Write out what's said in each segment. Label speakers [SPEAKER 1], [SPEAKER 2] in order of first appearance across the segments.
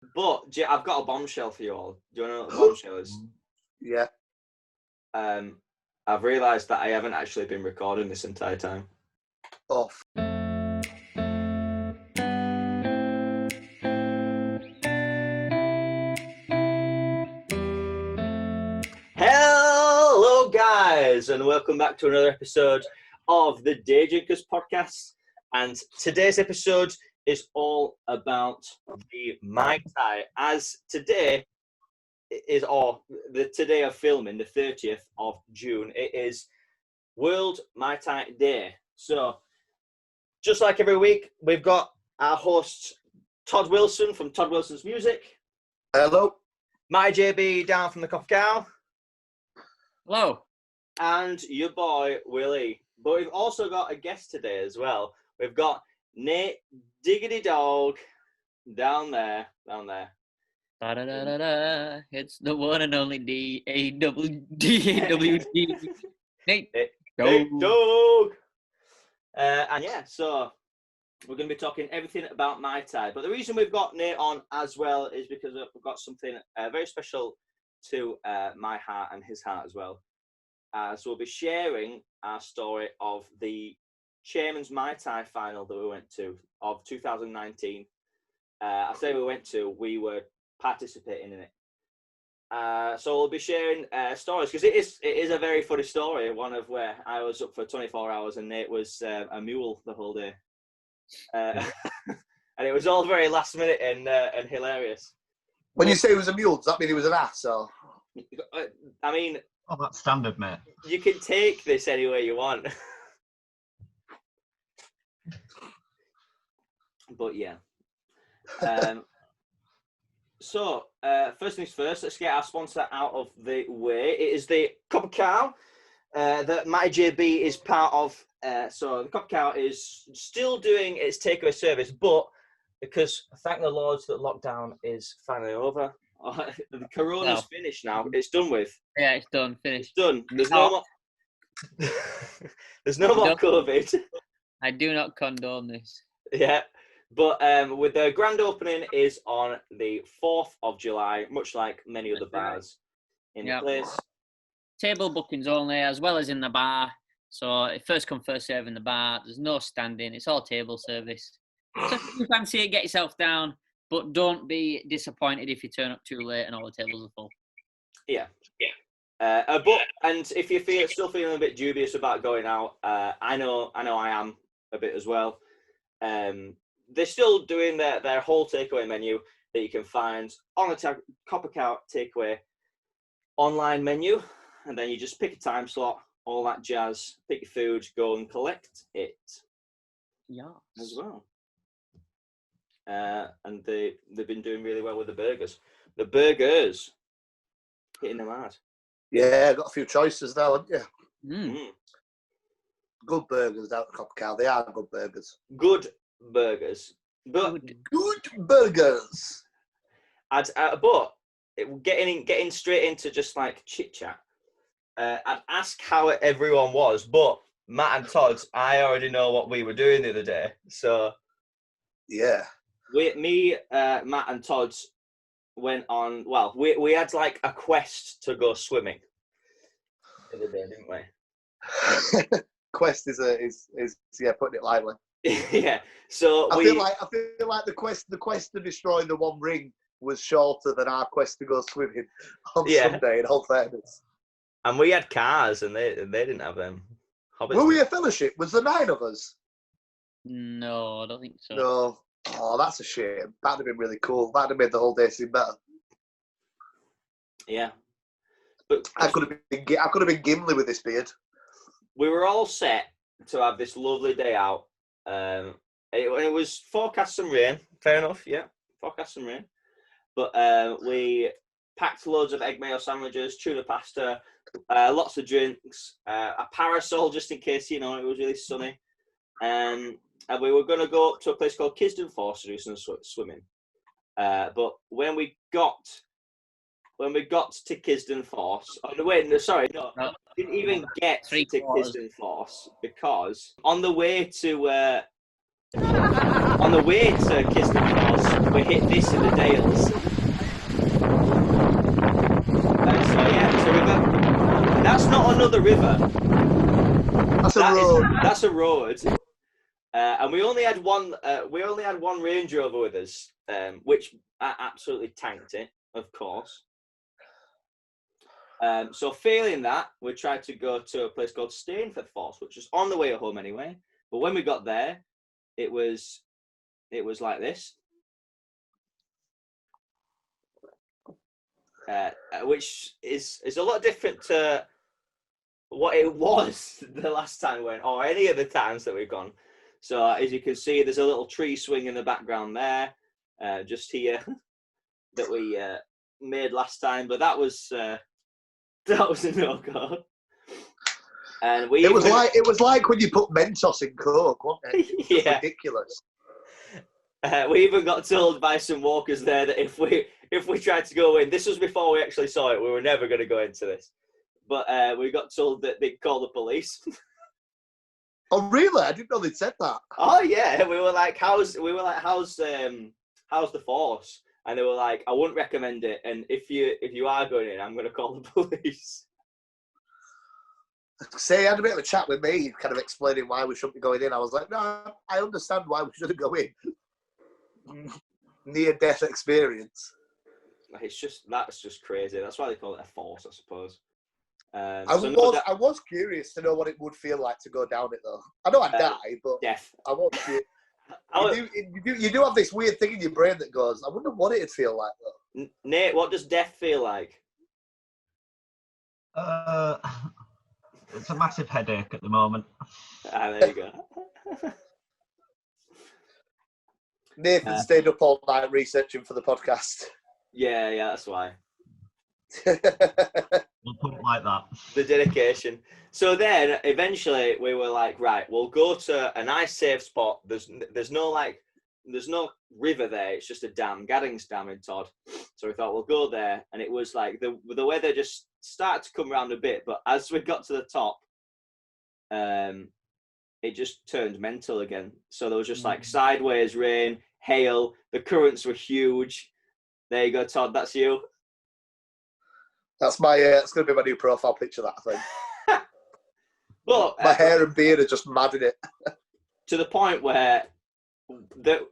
[SPEAKER 1] But I've got a bombshell for you all. Do you want to know what a bombshell is?
[SPEAKER 2] Yeah.
[SPEAKER 1] I've realised that I haven't actually been recording this entire time.
[SPEAKER 2] Off.
[SPEAKER 1] Hello, guys, and welcome back to another episode of the Day Drinkers podcast. And today's episode is all about the Mai Tai. As today is, today of filming, the 30th of June, it is World Mai Tai Day. So, just like every week, we've got our host Todd Wilson from Todd Wilson's Music.
[SPEAKER 2] Hello.
[SPEAKER 1] My JB down from the Coffee Cow.
[SPEAKER 3] Hello.
[SPEAKER 1] And your boy WillE. But we've also got a guest today as well. We've got Nate Dawg down there.
[SPEAKER 3] Da-da-da-da-da. It's the one and only D-A-W-D. Nate
[SPEAKER 1] Dawg. And yeah, so we're going to be talking everything about Mai Tai. But the reason we've got Nate on as well is because we've got something very special to my heart and his heart as well. So we'll be sharing our story of the Chairman's Mai Tai final that we went to of 2019. I say we were participating in it. So we'll be sharing stories because it is a very funny story. One of where I was up for 24 hours and Nate was a mule the whole day, and it was all very last minute and hilarious.
[SPEAKER 2] When you say he was a mule, does that mean he was an ass? Or?
[SPEAKER 1] I mean,
[SPEAKER 4] oh, that's standard, mate.
[SPEAKER 1] You can take this any way you want. But yeah. So, first things first, let's get our sponsor out of the way. It is the Coffee Cow that my JB is part of. So the Coffee Cow is still doing its takeaway service, but because thank the Lord that lockdown is finally over. The Corona's finished now. It's done with.
[SPEAKER 3] Yeah, it's done. Finished.
[SPEAKER 1] It's done. There's no more. There's no more COVID.
[SPEAKER 3] I do not condone this.
[SPEAKER 1] Yeah, but with the grand opening is on the 4th of July, much like many other bars in the place.
[SPEAKER 3] Table bookings only, as well as in the bar. So first come, first serve in the bar. There's no standing. It's all table service. So if you fancy it, get yourself down. But don't be disappointed if you turn up too late and all the tables are full. Yeah.
[SPEAKER 1] And if you still feeling a bit dubious about going out, I know I am a bit as well. They're still doing their whole takeaway menu that you can find on the Copper Cow takeaway online menu, and then you just pick a time slot, all that jazz, pick your food, go and collect it.
[SPEAKER 3] Yeah.
[SPEAKER 1] As well. And they've been doing really well with the burgers. The burgers hitting them hard.
[SPEAKER 2] Yeah, got a few choices now, haven't you?
[SPEAKER 1] Mm.
[SPEAKER 2] Good burgers down at Copper Cow. They are good burgers.
[SPEAKER 1] Good burgers. But
[SPEAKER 2] good burgers.
[SPEAKER 1] But getting straight into just like chit chat. I'd ask how everyone was, but Matt and Todd, I already know what we were doing the other day. So
[SPEAKER 2] yeah.
[SPEAKER 1] Matt and Todd went on. Well, we had like a quest to go swimming the other day, didn't we?
[SPEAKER 2] Quest is putting it lightly.
[SPEAKER 1] Yeah. So
[SPEAKER 2] I feel like the quest to destroy the One Ring was shorter than our quest to go swimming on Sunday. In all fairness.
[SPEAKER 1] And we had cars, and they didn't have them.
[SPEAKER 2] Were we a fellowship? Was there 9 of us?
[SPEAKER 3] No, I don't think so.
[SPEAKER 2] No. Oh, that's a shame. That'd have been really cool. That'd have made the whole day seem better.
[SPEAKER 1] Yeah, but
[SPEAKER 2] I could have been Gimli with this beard.
[SPEAKER 1] We were all set to have this lovely day out. It was forecast some rain. Fair enough. Yeah, forecast some rain. But we packed loads of egg mayo sandwiches, tuna pasta, lots of drinks, a parasol just in case it was really sunny. And we were going to go up to a place called Kisden Force to do some swimming. But when we got to Kisden Force, didn't even get to Kisden Force because on the way to Kisden Force, we hit this in the Dales. So yeah, it's a river. That's not another river.
[SPEAKER 2] That's a road.
[SPEAKER 1] That's a road. And we only had one. We only had one Range Rover with us, which absolutely tanked it, of course. So failing that, we tried to go to a place called Stainforth Force, which was on the way home anyway. But when we got there, it was like this, which is a lot different to what it was the last time we went, or any of the times that we've gone. So as you can see, there's a little tree swing in the background there, just here, that we made last time. But that was a no-go. And it
[SPEAKER 2] was like when you put Mentos in Coke, wasn't it? It was ridiculous.
[SPEAKER 1] We even got told by some walkers there that if we tried to go in, this was before we actually saw it, we were never going to go into this. But we got told that they'd call the police.
[SPEAKER 2] Oh really? I didn't know they'd said that.
[SPEAKER 1] Oh yeah, we were like, how's the Force? And they were like, I wouldn't recommend it. And if you are going in, I'm going to call the police.
[SPEAKER 2] Say, he had a bit of a chat with me, kind of explaining why we shouldn't be going in. I was like, no, I understand why we shouldn't go in. Near-death experience.
[SPEAKER 1] That's just crazy. That's why they call it a force, I suppose.
[SPEAKER 2] I was curious to know what it would feel like to go down it, though. I know I'd die, but
[SPEAKER 1] death.
[SPEAKER 2] I was curious. You do have this weird thing in your brain that goes, I wonder what it'd feel like, though.
[SPEAKER 1] Nate, what does death feel like?
[SPEAKER 4] It's a massive headache at the moment.
[SPEAKER 1] There you go.
[SPEAKER 2] Nathan stayed up all night researching for the podcast.
[SPEAKER 1] Yeah, that's why.
[SPEAKER 4] We'll put it like that.
[SPEAKER 1] The dedication. So then, eventually, we were like, right, we'll go to a nice safe spot. There's no river there. It's just a dam, Gaddings Dam in Todd. So we thought we'll go there, and it was like the weather just started to come around a bit. But as we got to the top, it just turned mental again. So there was just like sideways rain, hail. The currents were huge. There you go, Todd. That's you.
[SPEAKER 2] That's my. It's going to be my new profile picture. That I think.
[SPEAKER 1] Well,
[SPEAKER 2] my hair and beard are just mad in it.
[SPEAKER 1] To the point where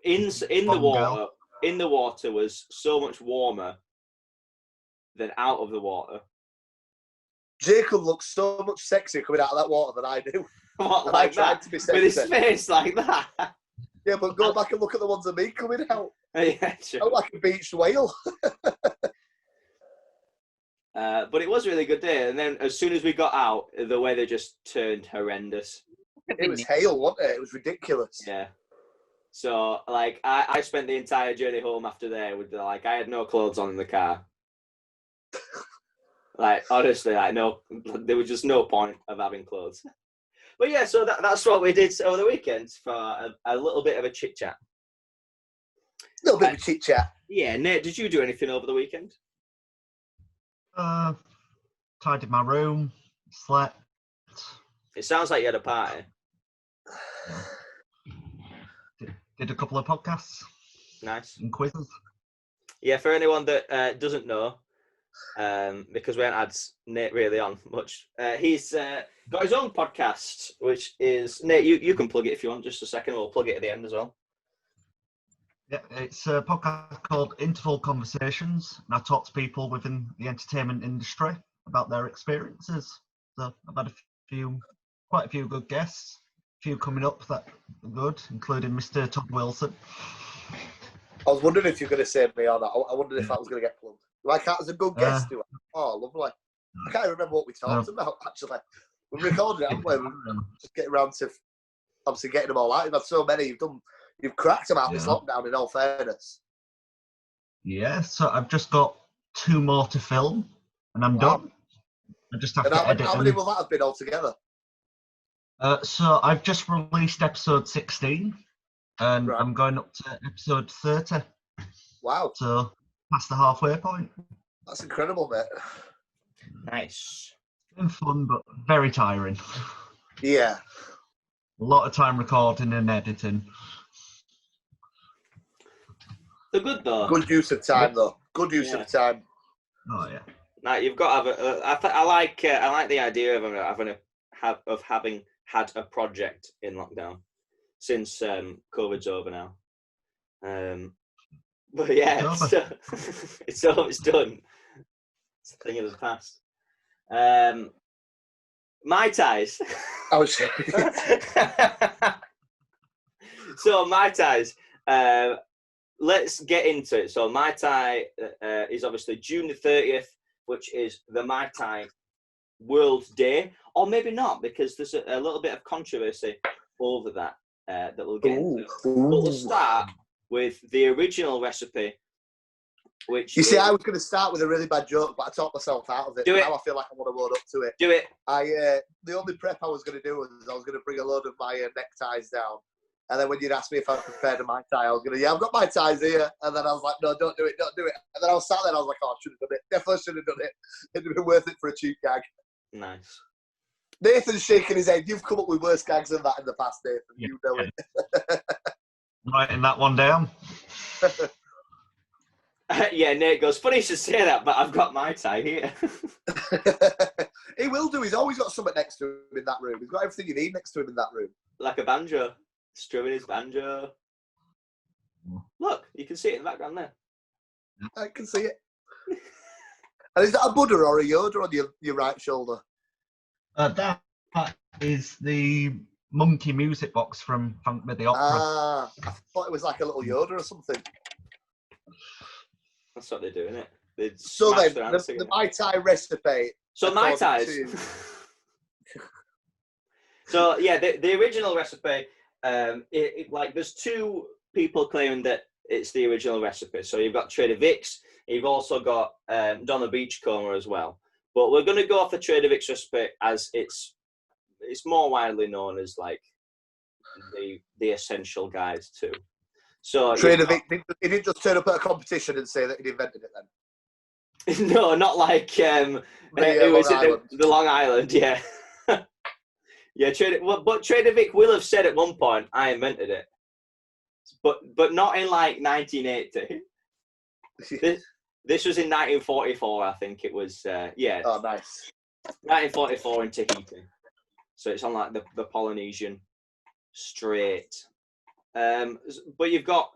[SPEAKER 1] in the water was so much warmer than out of the water.
[SPEAKER 2] Jacob looks so much sexier coming out of that water than I do.
[SPEAKER 1] What, like that? To be sexy. With his face like that?
[SPEAKER 2] Yeah, but go back and look at the ones of me coming out.
[SPEAKER 1] Yeah, sure.
[SPEAKER 2] I'm like a beached whale.
[SPEAKER 1] But it was a really good day. And then as soon as we got out, the weather just turned horrendous.
[SPEAKER 2] It was hail, wasn't it? It was ridiculous.
[SPEAKER 1] Yeah. So, like, I spent the entire journey home after there with, like, I had no clothes on in the car. Like, honestly, there was just no point of having clothes. But yeah, so that's what we did over the weekend for a little bit of a chit-chat.
[SPEAKER 2] A little bit of a chit-chat.
[SPEAKER 1] Yeah, Nate, did you do anything over the weekend?
[SPEAKER 4] Tidied my room, slept.
[SPEAKER 1] It sounds like you had a party.
[SPEAKER 4] Did a couple of podcasts.
[SPEAKER 1] Nice.
[SPEAKER 4] And quizzes.
[SPEAKER 1] Yeah, for anyone that doesn't know, because we haven't had Nate really on much, he's got his own podcast, which is, Nate, you can plug it if you want, just a second. We'll plug it at the end as well.
[SPEAKER 4] Yeah, it's a podcast called Interval Conversations, and I talk to people within the entertainment industry about their experiences. So I've had quite a few good guests, a few coming up that are good, including Mr. Todd Wilson.
[SPEAKER 2] I was wondering if you were going to say me or not. I wondered if that was going to get plugged. Like that as a good guest. Oh, lovely. I can't remember what we talked about, actually. We recorded it, haven't we? We're just getting around to obviously getting them all out. You've had so many. You've cracked them out this lockdown, in all fairness.
[SPEAKER 4] Yeah, so I've just got 2 more to film, and I'm done. I just have to edit.
[SPEAKER 2] How many will that have been altogether?
[SPEAKER 4] So I've just released episode 16, and I'm going up to episode 30.
[SPEAKER 2] Wow.
[SPEAKER 4] So past the halfway point.
[SPEAKER 2] That's incredible, mate.
[SPEAKER 1] Nice.
[SPEAKER 4] It's been fun, but very tiring.
[SPEAKER 2] Yeah.
[SPEAKER 4] A lot of time recording and editing.
[SPEAKER 1] They're good though.
[SPEAKER 2] Good use of time, though. Good use of time.
[SPEAKER 4] Oh yeah.
[SPEAKER 1] Now you've got to have I like the idea of having had a project in lockdown since COVID's over now. But yeah, it's done. It's a thing of the past. Mai Tais.
[SPEAKER 2] I was
[SPEAKER 1] So Mai Tais. Let's get into it. So Mai Tai is obviously June the 30th, which is the Mai Tai World Day, or maybe not, because there's a little bit of controversy over that that we'll get into. But we'll start with the original recipe, which
[SPEAKER 2] you see, I was going to start with a really bad joke, but I talked myself out of it. Now I feel like I want to load up to it.
[SPEAKER 1] Do it.
[SPEAKER 2] The only prep I was going to do was I was going to bring a load of my neckties down. And then when you'd ask me if I prepared a Mai Tai, I was going to, I've got Mai Tais here. And then I was like, no, don't do it. And then I was sat there and I was like, oh, I should have done it. Definitely should have done it. It'd have been worth it for a cheap gag.
[SPEAKER 1] Nice.
[SPEAKER 2] Nathan's shaking his head. You've come up with worse gags than that in the past, Nathan. Yeah. You know it.
[SPEAKER 4] Writing that one down.
[SPEAKER 1] Yeah, Nate goes, funny you should say that, but I've got Mai Tai here.
[SPEAKER 2] He will do. He's always got something next to him in that room. He's got everything you need next to him in that room.
[SPEAKER 1] Like a banjo. Strumming his banjo. Look, you can see it in the background there.
[SPEAKER 2] I can see it. And is that a Buddha or a Yoda on your right shoulder?
[SPEAKER 4] That is the monkey music box from Funk with the Opera.
[SPEAKER 2] Ah, I thought it was like a little Yoda or something.
[SPEAKER 1] That's what they do, isn't it?
[SPEAKER 2] So then, the Mai Tai recipe.
[SPEAKER 1] So Mai Tais. So yeah, the original recipe. There's two people claiming that it's the original recipe. So you've got Trader Vic's, you've also got Donna Beachcomber as well. But we're going to go off the Trader Vic's recipe as it's more widely known as like the essential guide too. So
[SPEAKER 2] Trader Vic, he didn't just turn up at a competition and say that he invented it then.
[SPEAKER 1] No, not like it was at the Long Island, yeah. Yeah, but Trader Vic will have said at one point, I invented it. But not in like 1980. This was in 1944, I think it was. Yeah.
[SPEAKER 2] Oh, nice.
[SPEAKER 1] 1944 in Tahiti. So it's on like the Polynesian Strait. But you've got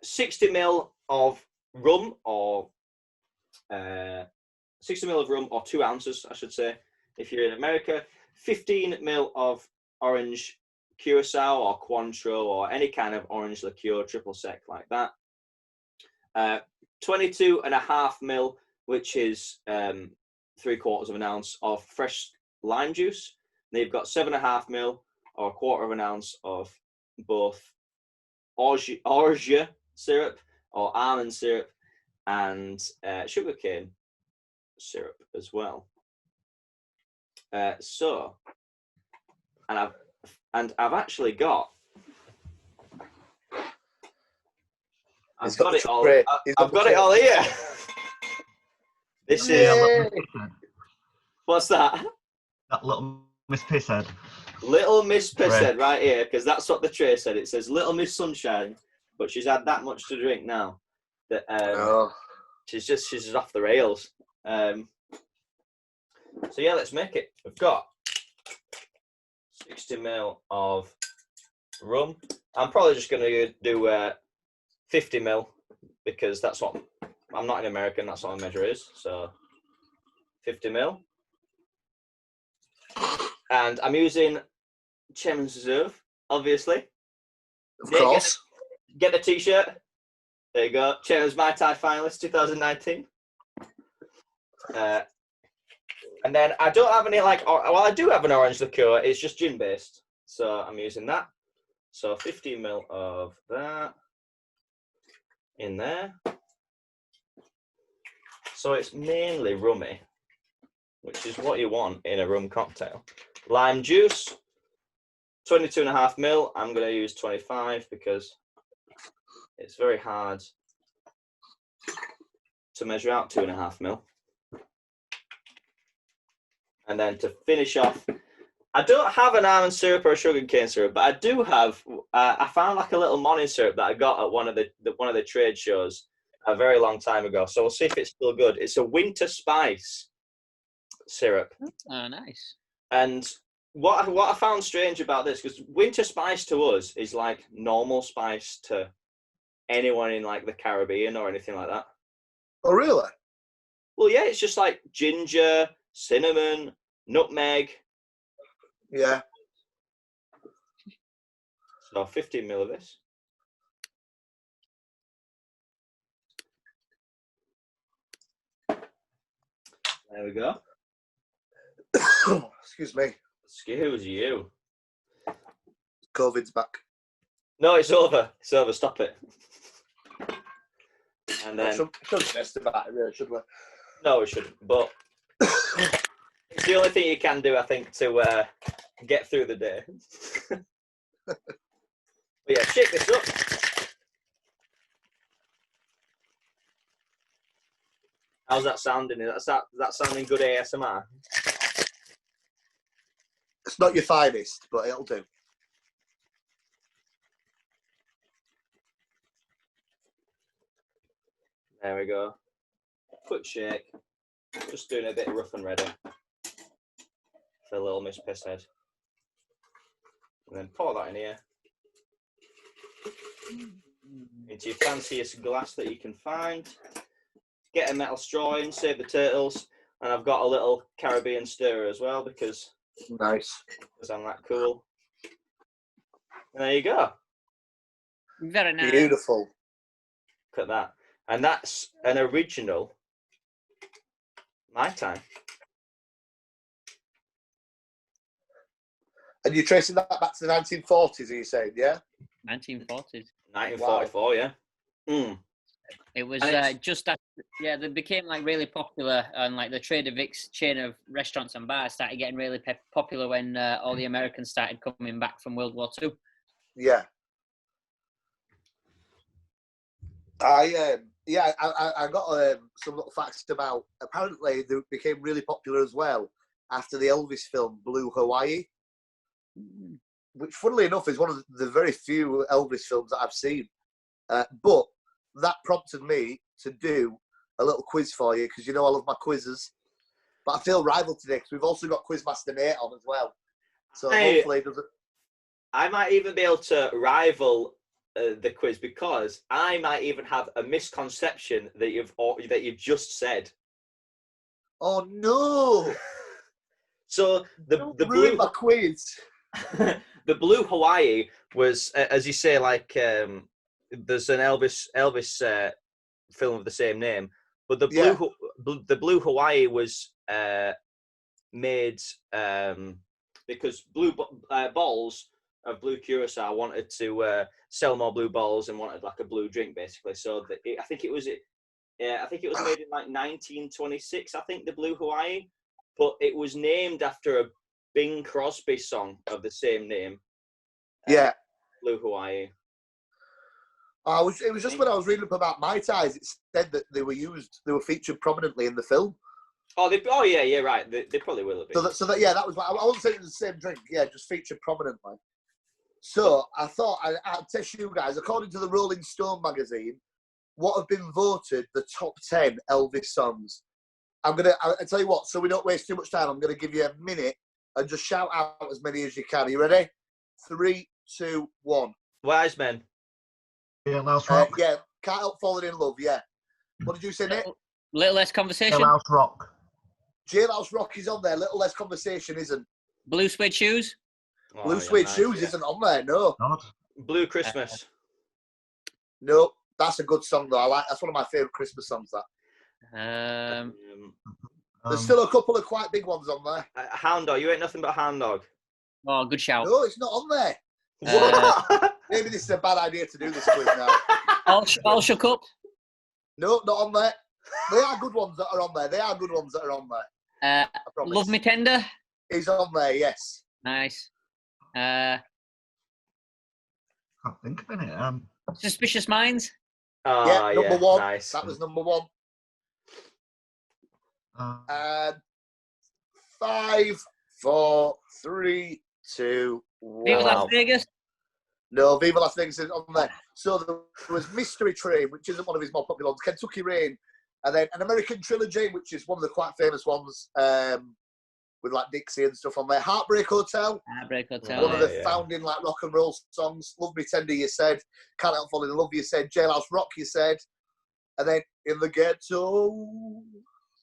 [SPEAKER 1] 60 ml of rum or 60 ml of rum or 2 ounces, I should say, if you're in America. 15 ml of orange curacao or Cointreau or any kind of orange liqueur, triple sec like that. 22.5 ml, which is 3/4 of an ounce of fresh lime juice. And you've got 7.5 ml or 1/4 of an ounce of both orgeat syrup or almond syrup and sugarcane syrup as well. I've actually got. I've got it all. I've got it all here. This is. What's that?
[SPEAKER 4] That little Miss Pisshead.
[SPEAKER 1] Little Miss Pisshead right here, because that's what the tray said. It says Little Miss Sunshine, but she's had that much to drink now that she's just off the rails. So yeah, let's make it. We've got 60 ml of rum. I'm probably just going to do 50 ml because that's what I'm not an American. That's what my measure is. So 50 ml, and I'm using Chairman's Reserve, obviously.
[SPEAKER 2] Of course.
[SPEAKER 1] Get the T-shirt. There you go. Chairman's Mai Tai finalist 2019. And then I don't have any I do have an orange liqueur. It's just gin based, so I'm using that. So 15 ml of that in there. So it's mainly rummy, which is what you want in a rum cocktail. Lime juice, 22.5 ml. I'm going to use 25 because it's very hard to measure out 2.5 ml. And then to finish off, I don't have an almond syrup or a sugar cane syrup, but I do have. I found like a little morning syrup that I got at one of the trade shows a very long time ago. So we'll see if it's still good. It's a winter spice syrup.
[SPEAKER 3] Oh, nice.
[SPEAKER 1] And what I found strange about this, because winter spice to us is like normal spice to anyone in like the Caribbean or anything like that.
[SPEAKER 2] Oh, really?
[SPEAKER 1] Well, yeah, it's just like ginger, cinnamon, nutmeg.
[SPEAKER 2] Yeah.
[SPEAKER 1] So 15 ml of this. There we go.
[SPEAKER 2] Excuse me.
[SPEAKER 1] Excuse you.
[SPEAKER 2] COVID's back.
[SPEAKER 1] No, it's over. It's over. Stop it. And then
[SPEAKER 2] Shouldn't test about it, really, should we?
[SPEAKER 1] no, we shouldn't. But it's the only thing you can do, I think, to get through the day. But yeah, shake this up. How's that sounding? Is that sounding good ASMR?
[SPEAKER 2] It's not your finest, but it'll do.
[SPEAKER 1] There we go. Quick shake. Just doing a bit rough and ready for a little Miss Pisshead. And then pour that in here. Into your fanciest glass that you can find. Get a metal straw in, save the turtles. And I've got a little Caribbean stirrer as well because
[SPEAKER 2] Nice.
[SPEAKER 1] I'm that cool. And there you go.
[SPEAKER 3] Very nice.
[SPEAKER 2] Beautiful.
[SPEAKER 1] Look at that. And that's an original Mai Tai.
[SPEAKER 2] And you're tracing that back to the 1940s, are you saying, yeah?
[SPEAKER 3] 1940s.
[SPEAKER 1] 1944, yeah. Mm.
[SPEAKER 3] It was
[SPEAKER 1] And
[SPEAKER 3] just after, yeah, they became like really popular, and like the Trader Vic's chain of restaurants and bars started getting really popular when all the Americans started coming back from World War II.
[SPEAKER 2] Yeah. I got some little facts about. Apparently, they became really popular as well after the Elvis film Blue Hawaii, which, funnily enough, is one of the very few Elvis films that I've seen. But that prompted me to do a little quiz for you because you know I love my quizzes. But I feel rival today because we've also got Quizmaster Nate on as well. So hopefully, it doesn't.
[SPEAKER 1] I might even be able to rival the quiz because I might even have a misconception that you've just said.
[SPEAKER 2] Oh no!
[SPEAKER 1] So the
[SPEAKER 2] ruin my quiz.
[SPEAKER 1] The Blue Hawaii was, as you say, like there's an Elvis film of the same name, but the Blue Hawaii was made because balls of blue curacao wanted to sell more blue balls and wanted like a blue drink basically. So I think it was made in like 1926. I think the Blue Hawaii, but it was named after a Bing Crosby song of the same name.
[SPEAKER 2] Yeah,
[SPEAKER 1] Blue Hawaii.
[SPEAKER 2] It was just when I was reading up about Mai Tais, it said that they were featured prominently in the film.
[SPEAKER 1] Oh yeah, right. They probably will have been.
[SPEAKER 2] That was why I wasn't saying it was the same drink. Yeah, just featured prominently. So I thought I'd test you guys. According to the Rolling Stone magazine, what have been voted the top 10 Elvis songs? I'll tell you what. So we don't waste too much time. I'm gonna give you a minute and just shout out as many as you can. Are you ready? 3, 2, 1.
[SPEAKER 1] Wise Men.
[SPEAKER 4] Jailhouse Rock.
[SPEAKER 2] Yeah, Can't Help Falling in Love. Yeah. What did you say, Nick?
[SPEAKER 3] Little Less Conversation.
[SPEAKER 4] Jailhouse Rock.
[SPEAKER 2] Jailhouse Rock is on there. Little Less Conversation isn't.
[SPEAKER 3] Blue Suede Shoes.
[SPEAKER 2] Blue Suede Shoes isn't on there. No.
[SPEAKER 4] Not.
[SPEAKER 1] Blue Christmas.
[SPEAKER 2] No, that's a good song though. That's one of my favourite Christmas songs. That. There's still a couple of quite big ones on there.
[SPEAKER 1] Hound Dog. You ain't nothing but Hound Dog.
[SPEAKER 3] Oh, good shout.
[SPEAKER 2] No, it's not on there. Maybe this is a bad idea to do this quiz now.
[SPEAKER 3] All Shook Up.
[SPEAKER 2] No, not on there. They are good ones that are on there.
[SPEAKER 3] Love Me Tender.
[SPEAKER 2] He's on there, yes.
[SPEAKER 3] Nice.
[SPEAKER 4] Can't think of any.
[SPEAKER 3] Suspicious Minds.
[SPEAKER 2] Yeah, number one.
[SPEAKER 1] Nice.
[SPEAKER 2] That was number one. 5, 4, 3, 2, 1.
[SPEAKER 3] Viva Las Vegas.
[SPEAKER 2] No, Viva Las Vegas is on there. So there was Mystery Train, which isn't one of his more popular ones, Kentucky Rain, and then an American Trilogy, which is one of the quite famous ones, with like Dixie and stuff on there. Heartbreak Hotel.
[SPEAKER 3] Heartbreak Hotel.
[SPEAKER 2] One of the founding like rock and roll songs. Love Me Tender, you said. Can't Help Falling in Love, you said. Jailhouse Rock, you said. And then In the Ghetto.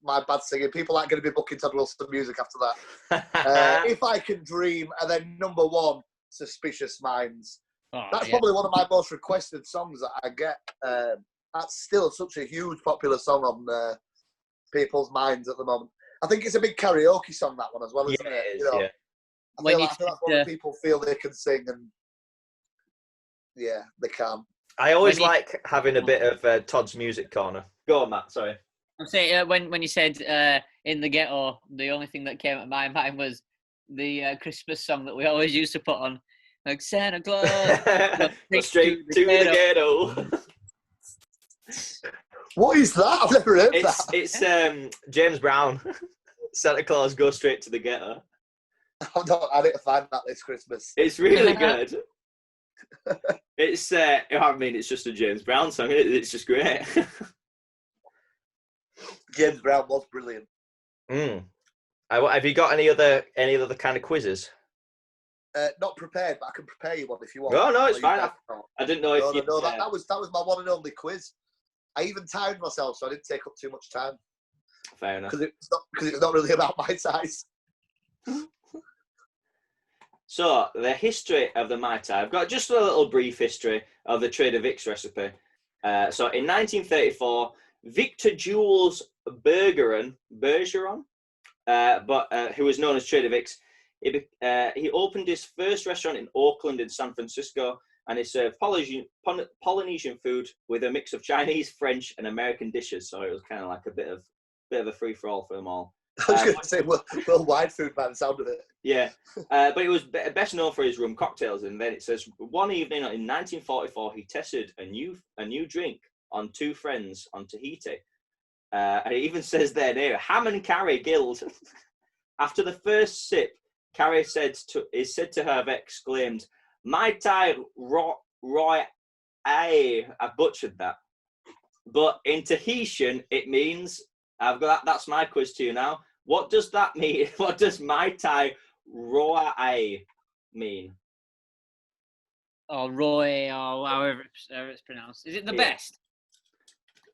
[SPEAKER 2] My bad singing. People aren't going to be booking Todd Wilson music after that. If I Can Dream, and then number 1, Suspicious Minds.
[SPEAKER 3] Oh,
[SPEAKER 2] That's probably one of my most requested songs that I get. That's still such a huge popular song on people's minds at the moment. I think it's a big karaoke song, that one as well, isn't it?
[SPEAKER 1] It is,
[SPEAKER 2] You know,
[SPEAKER 1] yeah.
[SPEAKER 2] I feel like that's what people feel they can sing, and yeah, they can.
[SPEAKER 1] I always like having a bit of Todd's music corner. Go on, Matt. Sorry.
[SPEAKER 3] I'm saying when you said In the Ghetto, the only thing that came to my mind was the Christmas song that we always used to put on, like Santa Claus.
[SPEAKER 1] Go straight to the ghetto.
[SPEAKER 2] What is that? I've never heard that.
[SPEAKER 1] It's James Brown. Santa Claus Go Straight to the Ghetto.
[SPEAKER 2] I need to find that this Christmas.
[SPEAKER 1] It's really good. It's I mean, it's just a James Brown song. It's just great.
[SPEAKER 2] James Brown was brilliant.
[SPEAKER 1] Have you got any other kind of quizzes?
[SPEAKER 2] Not prepared, but I can prepare you one if you want.
[SPEAKER 1] No, it's fine. I didn't know if you.
[SPEAKER 2] No, that was my one and only quiz. I even timed myself, so I didn't take up too much time.
[SPEAKER 1] Fair enough.
[SPEAKER 2] Because it's not really about Mai Tais.
[SPEAKER 1] So, the history of the Mai Tai. I've got just a little brief history of the Trader Vic's recipe. So, in 1934, Victor Jules Bergeron, who was known as Trader Vic's, he opened his first restaurant in Oakland in San Francisco, and he served Polynesian food with a mix of Chinese, French, and American dishes. So, it was kind of like a bit of a free-for-all for them all.
[SPEAKER 2] I was going to say worldwide food by the sound of it.
[SPEAKER 1] Yeah, but he was best known for his rum cocktails. And then it says one evening in 1944, he tested a new drink on 2 friends on Tahiti. And it even says there near Ham and Carrie Guild. After the first sip, Carrie is said to have exclaimed, "Mai Tai Roy A." I butchered that, but in Tahitian it means. I've got that's my quiz to you now. What does that mean? What does Mai Tai Roy mean?
[SPEAKER 3] Or Roy, or however it's pronounced. Is it the best?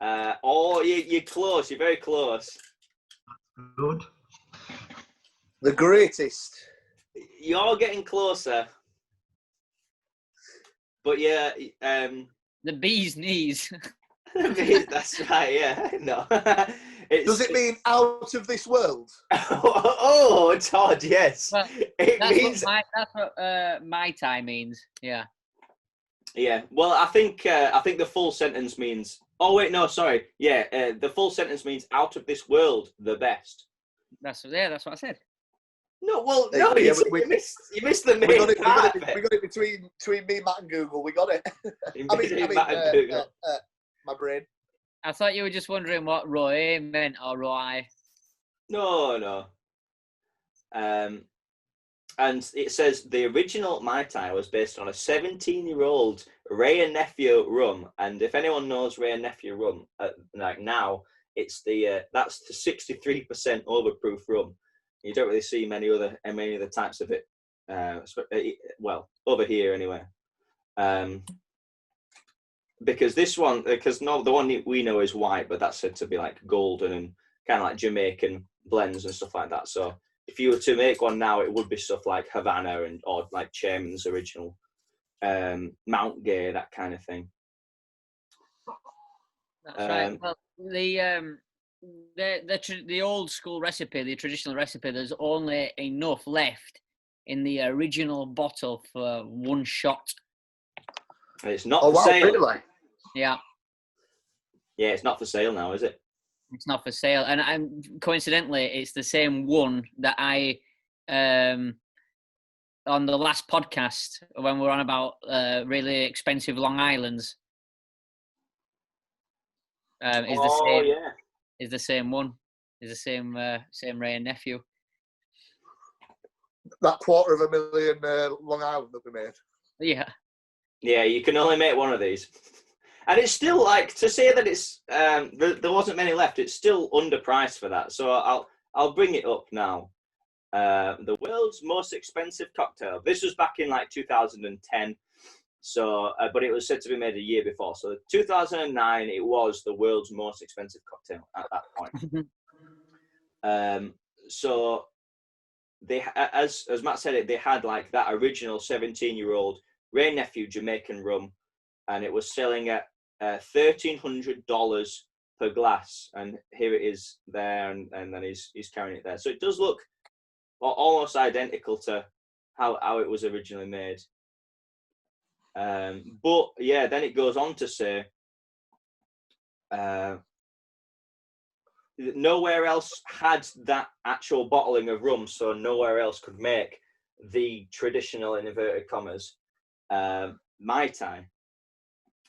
[SPEAKER 1] You're close. You're very close.
[SPEAKER 4] Good.
[SPEAKER 2] The greatest.
[SPEAKER 1] You're getting closer. But yeah,
[SPEAKER 3] the bee's knees.
[SPEAKER 1] That's right. Yeah, no.
[SPEAKER 2] Does it mean out of this world?
[SPEAKER 1] Oh, Todd, yes.
[SPEAKER 3] Well,
[SPEAKER 1] it means
[SPEAKER 3] that's what Mai Tai means. Yeah.
[SPEAKER 1] Yeah. Well, I think the full sentence means. Oh wait, no, sorry. Yeah, the full sentence means out of this world, the best.
[SPEAKER 3] That's what I said.
[SPEAKER 1] No, well, no, you missed the main part.
[SPEAKER 2] We got it between me, Matt, and Google. We got it.
[SPEAKER 1] Matt and Google.
[SPEAKER 2] My brain.
[SPEAKER 3] I thought you were just wondering what Roy meant, or Roy.
[SPEAKER 1] No. And it says the original Mai Tai was based on a 17-year-old Ray and Nephew rum, and if anyone knows Ray and Nephew rum, like now, it's that's the 63% overproof rum. You don't really see many other types of it. Well, over here anyway. Because the one we know is white, but that's said to be like golden and kind of like Jamaican blends and stuff like that. So if you were to make one now, it would be stuff like Havana or like Chairman's original, Mount Gay, that kind of thing.
[SPEAKER 3] That's right. Well, the old school recipe, the traditional recipe, there's only enough left in the original bottle for 1 shot.
[SPEAKER 1] And it's not for sale.
[SPEAKER 2] Really?
[SPEAKER 3] Yeah.
[SPEAKER 1] Yeah, it's not for sale now, is it?
[SPEAKER 3] It's not for sale, and coincidentally, it's the same one that I on the last podcast when we were on about really expensive Long Islands. Is the same one. Is the same Ray and Nephew.
[SPEAKER 2] that $250,000 Long Island that we made.
[SPEAKER 3] Yeah.
[SPEAKER 1] Yeah, you can only make one of these. And it's still like, to say that it's there wasn't many left, it's still underpriced for that. So I'll bring it up now. The world's most expensive cocktail. This was back in like 2010. So, but it was said to be made a year before. So 2009, it was the world's most expensive cocktail at that point. So they, as Matt said it, they had like that original 17-year-old Ray Nephew Jamaican rum, and it was selling at $1,300 per glass. And here it is there, and then he's carrying it there. So it does look almost identical to how it was originally made. But yeah, then it goes on to say nowhere else had that actual bottling of rum, so nowhere else could make the traditional, in inverted commas, Mai Tai.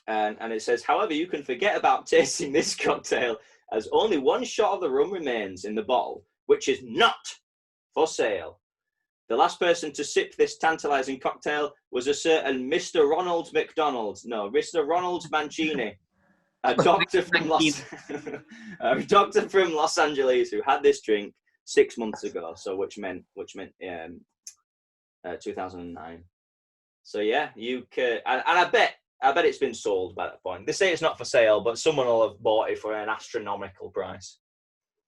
[SPEAKER 1] And it says, however, you can forget about tasting this cocktail as only one shot of the rum remains in the bottle, which is not for sale. The last person to sip this tantalizing cocktail was a certain Mr. Ronald McDonald. No, Mr. Ronald Mancini, a doctor from Los Angeles who had this drink 6 months ago. So which meant 2009. So yeah, you could, and I bet it's been sold by that point. They say it's not for sale, but someone will have bought it for an astronomical price.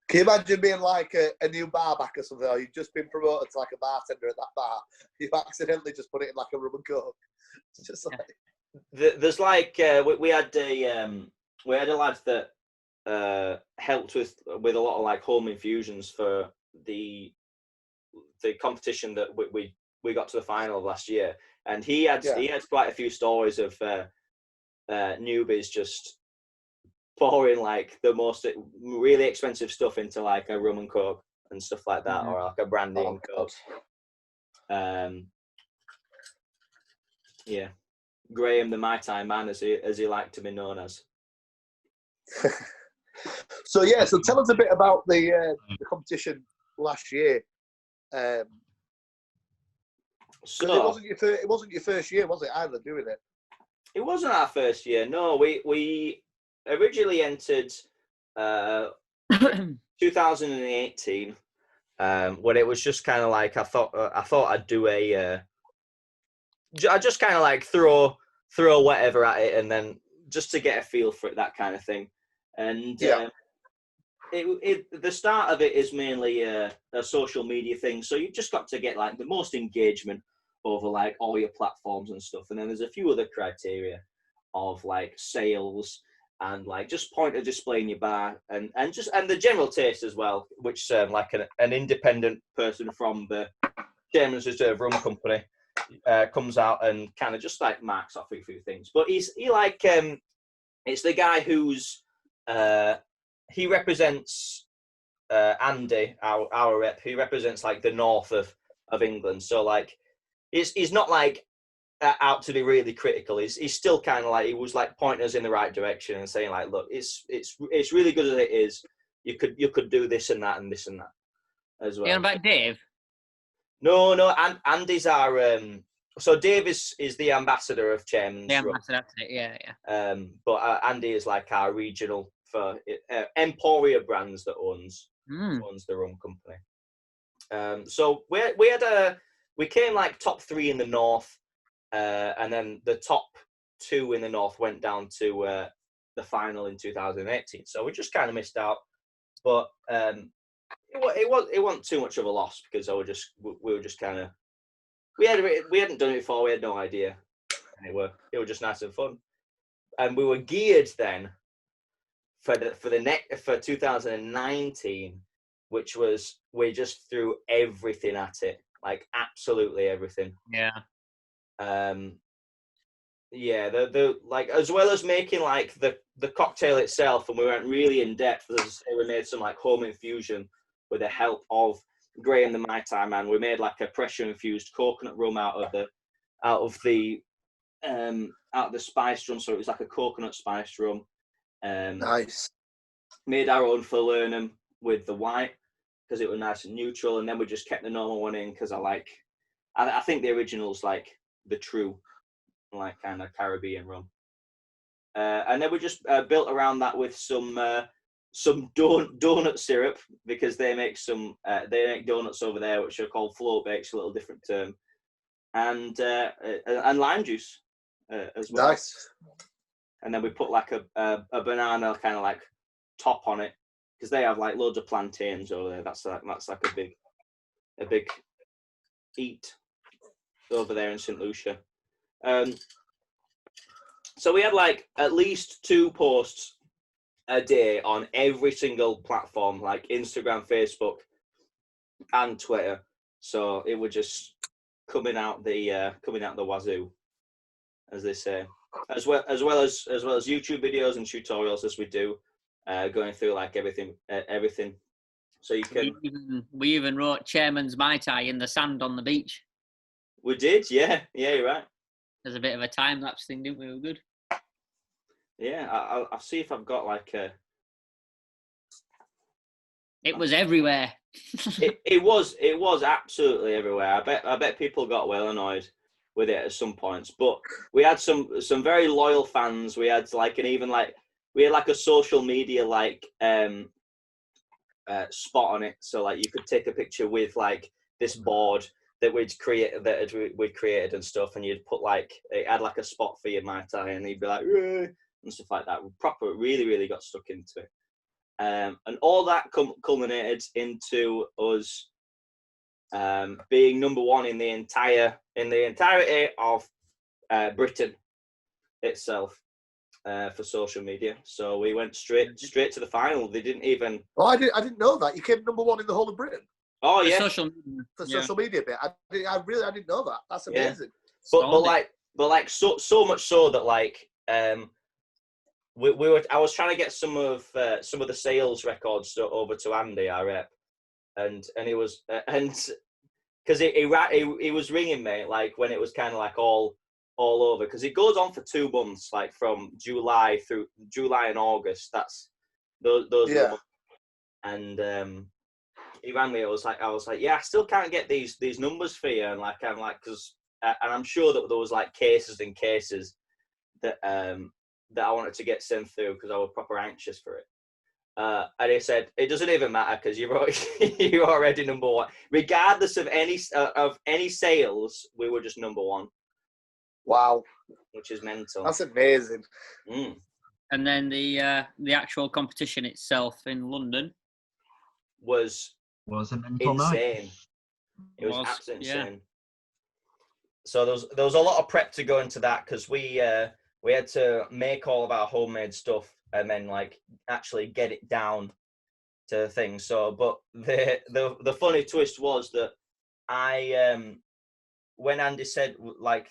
[SPEAKER 2] Can you imagine being like a new bar back or something, or you've just been promoted to like a bartender at that bar, you accidentally just put it in like a rum and coke? It's just like...
[SPEAKER 1] There's like, we had a lad that helped with a lot of like home infusions for the competition that we got to the final of last year. And he had quite a few stories of newbies just pouring like the most really expensive stuff into like a rum and coke and stuff like that, or like a brandy and coke. Yeah, Graham the Mai Tai man, as he liked to be known as.
[SPEAKER 2] So tell us a bit about the competition last year. So it wasn't your first year, was it, either, doing it?
[SPEAKER 1] It wasn't our first year. No, we originally entered 2018, when it was just kind of like I thought I'd do I just kind of like throw whatever at it, and then just to get a feel for it, that kind of thing. And the start of it is mainly a social media thing, so you've just got to get like the most engagement over like all your platforms and stuff, and then there's a few other criteria of like sales and like just point of display in your bar, and the general taste as well, which like an independent person from the Chairman's Reserve Rum Company comes out and kind of just like marks off a few things. But he it's the guy who's he represents Andy, our rep. He represents like the north of England. So like he's not like out to be really critical. He's still kind of like, he was like pointing us in the right direction and saying like, look, it's really good as it is. You could do this and that and this and that as well.
[SPEAKER 3] You know about Dave?
[SPEAKER 1] No, and Andy's our so Dave is the ambassador of Chairman's.
[SPEAKER 3] The ambassador, yeah.
[SPEAKER 1] But Andy is like our regional for Emporia Brands that owns the rum company. So we came like top 3 in the north, and then the top 2 in the north went down to the final in 2018. So we just kind of missed out, but it wasn't too much of a loss, because we were just kind of we hadn't done it before. We had no idea, and it were just nice and fun, and we were geared then for 2019, which was we just threw everything at it, like absolutely everything.
[SPEAKER 3] Yeah.
[SPEAKER 1] The like, as well as making like the cocktail itself, and we went really in depth. As I say, we made some like home infusion with the help of Graham the Mai Tai man. We made like a pressure infused coconut rum out of the spiced rum, so it was like a coconut spiced rum.
[SPEAKER 2] Nice.
[SPEAKER 1] Made our own falernum with the white, because it was nice and neutral, and then we just kept the normal one in, because I like I think the original's like the true, like kind of Caribbean rum. And then we just built around that with some donut syrup, because they make donuts over there which are called float bakes, a little different term, and lime juice as well.
[SPEAKER 2] Nice.
[SPEAKER 1] And then we put like a banana kind of like top on it, because they have like loads of plantains over there. That's like a big eat over there in St. Lucia. So we had like at least 2 posts a day on every single platform, like Instagram, Facebook, and Twitter. So it was just coming out the wazoo, as they say, as well as YouTube videos and tutorials as we do, going through like everything. So you can.
[SPEAKER 3] We even wrote Chairman's Mai Tai in the sand on the beach.
[SPEAKER 1] We did, yeah, you're right.
[SPEAKER 3] There's a bit of a time lapse thing, didn't we? We were good.
[SPEAKER 1] Yeah, I'll see if I've got like a.
[SPEAKER 3] It was everywhere.
[SPEAKER 1] it was absolutely everywhere. I bet people got well annoyed with it at some points, but we had some very loyal fans. We had like we had like a social media like spot on it, so like you could take a picture with like this board that we'd created and stuff, and you'd put like, it had like a spot for your Mai Tai, and he'd be like and stuff like that. Really got stuck into it, and all that culminated into us being number 1 in the entirety of Britain itself for social media. So we went straight to the final. They didn't even.
[SPEAKER 2] Oh, I didn't know that. You came number 1 in the whole of Britain.
[SPEAKER 1] Oh yeah,
[SPEAKER 3] social media
[SPEAKER 2] bit. I didn't know that. That's amazing.
[SPEAKER 1] Yeah. But like so much so that like I was trying to get some of the sales records over to Andy, our rep, and he was and because he was ringing me like when it was kind of like all over, because it goes on for 2 months, like from July and August. That's those
[SPEAKER 2] yeah.
[SPEAKER 1] And he rang me. I was like, yeah, I still can't get these numbers for you, and like I'm like, because and I'm sure that there was like cases and cases that that I wanted to get sent through, because I was proper anxious for it. And he said, it doesn't even matter, because you're already number 1, regardless of any sales. We were just number 1.
[SPEAKER 2] Wow,
[SPEAKER 1] which is mental.
[SPEAKER 2] That's amazing.
[SPEAKER 3] And then the actual competition itself in London
[SPEAKER 1] was
[SPEAKER 4] an
[SPEAKER 1] insane.
[SPEAKER 4] Night.
[SPEAKER 1] It was absolutely insane. So there was a lot of prep to go into that, because we had to make all of our homemade stuff and then like actually get it down to things. So, but the funny twist was that when Andy said, like,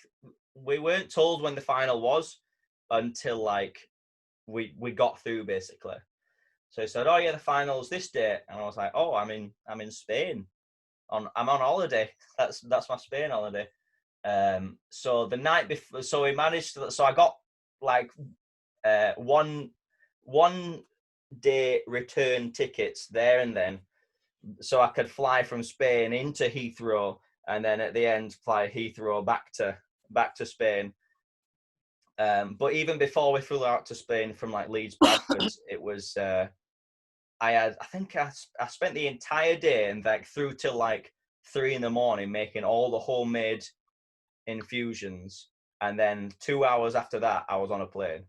[SPEAKER 1] we weren't told when the final was until like we got through basically. So he said, "Oh yeah, the final's this day," and I was like, "Oh, I'm in Spain. I'm on holiday. That's my Spain holiday." So the night before, so we managed to. So I got like one day return tickets there and then, so I could fly from Spain into Heathrow, and then at the end fly Heathrow back to Spain. But even before we flew out to Spain from like Leeds, Bradford, it was. I think I spent the entire day and like through till like 3 a.m. making all the homemade infusions, and then 2 hours after that I was on a plane,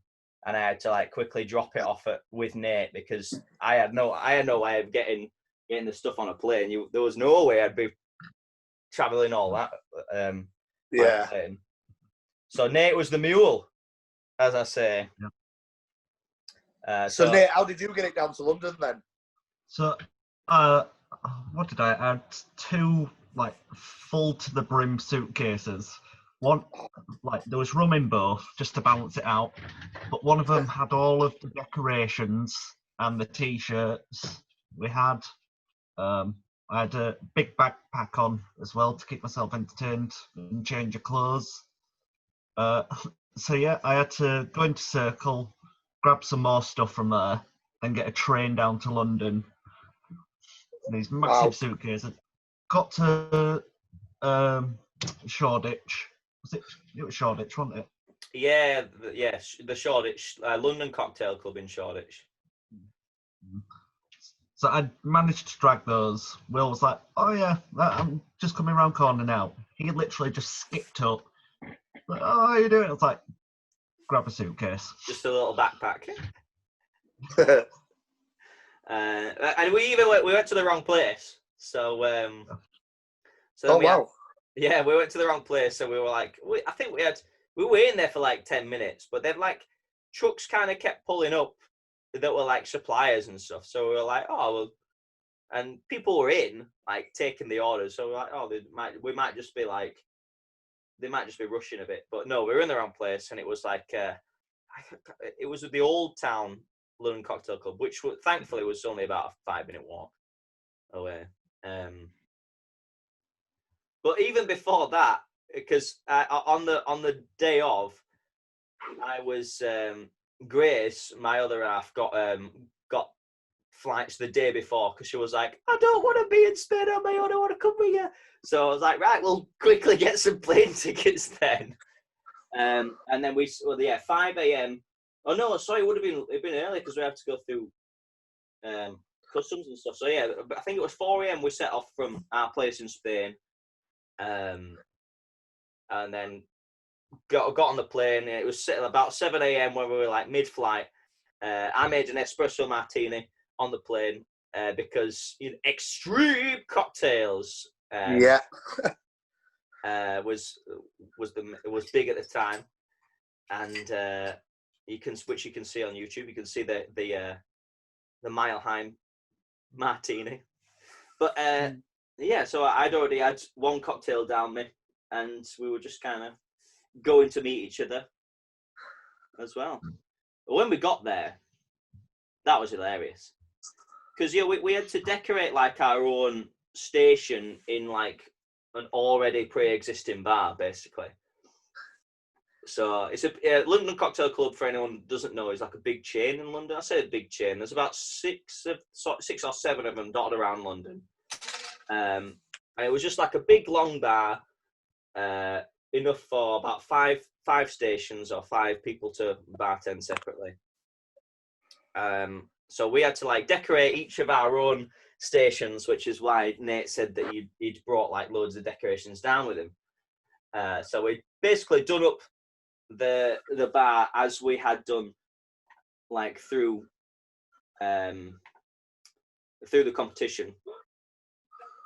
[SPEAKER 1] and I had to like quickly drop it off with Nate, because I had no way of getting the stuff on a plane. There was no way I'd be traveling all that.
[SPEAKER 2] Yeah.
[SPEAKER 1] So Nate was the mule, as I say.
[SPEAKER 4] Yeah.
[SPEAKER 2] So Nate, how did you get it down to London then?
[SPEAKER 4] So, what did I add? 2 like full to the brim suitcases. One, like there was rum in both just to balance it out, but one of them had all of the decorations and the t-shirts. We had, I had a big backpack on as well to keep myself entertained and change of clothes. So yeah, I had to go into Circle, grab some more stuff from there, then get a train down to London. These massive suitcases. Got to Shoreditch. It was Shoreditch, wasn't it?
[SPEAKER 1] Yeah, the Shoreditch London Cocktail Club in Shoreditch.
[SPEAKER 4] So I managed to drag those. Will was like, "Oh yeah, I'm just coming around corner now." He literally just skipped up. Like, "Oh, how you doing?" I was like, "Grab a suitcase."
[SPEAKER 1] Just a little backpack. And we went to the wrong place. So
[SPEAKER 2] Wow.
[SPEAKER 1] Yeah, we went to the wrong place. So we were like, we were in there for like 10 minutes, but then like trucks kind of kept pulling up that were like suppliers and stuff. So we were like, oh well, and people were in like taking the orders. So we're like, oh, they might just be rushing a bit. But no, we were in the wrong place, and it was like it was the Old Town London Cocktail Club, which thankfully was only about a 5-minute walk away. But even before that, because on the day of, I was Grace, my other half, got flights the day before because she was like, I don't want to be in Spain on my own, I want to come with you. So I was like, right, we'll quickly get some plane tickets then. And then 5 a.m. Oh no, sorry, it'd been early because we had to go through customs and stuff. So yeah, I think it was 4 a.m. we set off from our place in Spain. And then got on the plane. It was about 7 a.m. when we were like mid-flight. I made an espresso martini on the plane because extreme cocktails was big at the time, and you can see on YouTube. You can see the Mile High martini, but yeah. So I'd already had one cocktail down me, and we were just kind of going to meet each other as well. But when we got there, that was hilarious because we had to decorate like our own station in like an already pre-existing bar, basically. So it's a London Cocktail Club, for anyone who doesn't know, is like a big chain in London. I say a big chain. There's about six or seven of them dotted around London. And it was just like a big long bar, enough for about five stations or 5 people to bartend separately. So we had to like decorate each of our own stations, which is why Nate said that he'd brought like loads of decorations down with him. So we basically done up the bar as we had done like through the competition,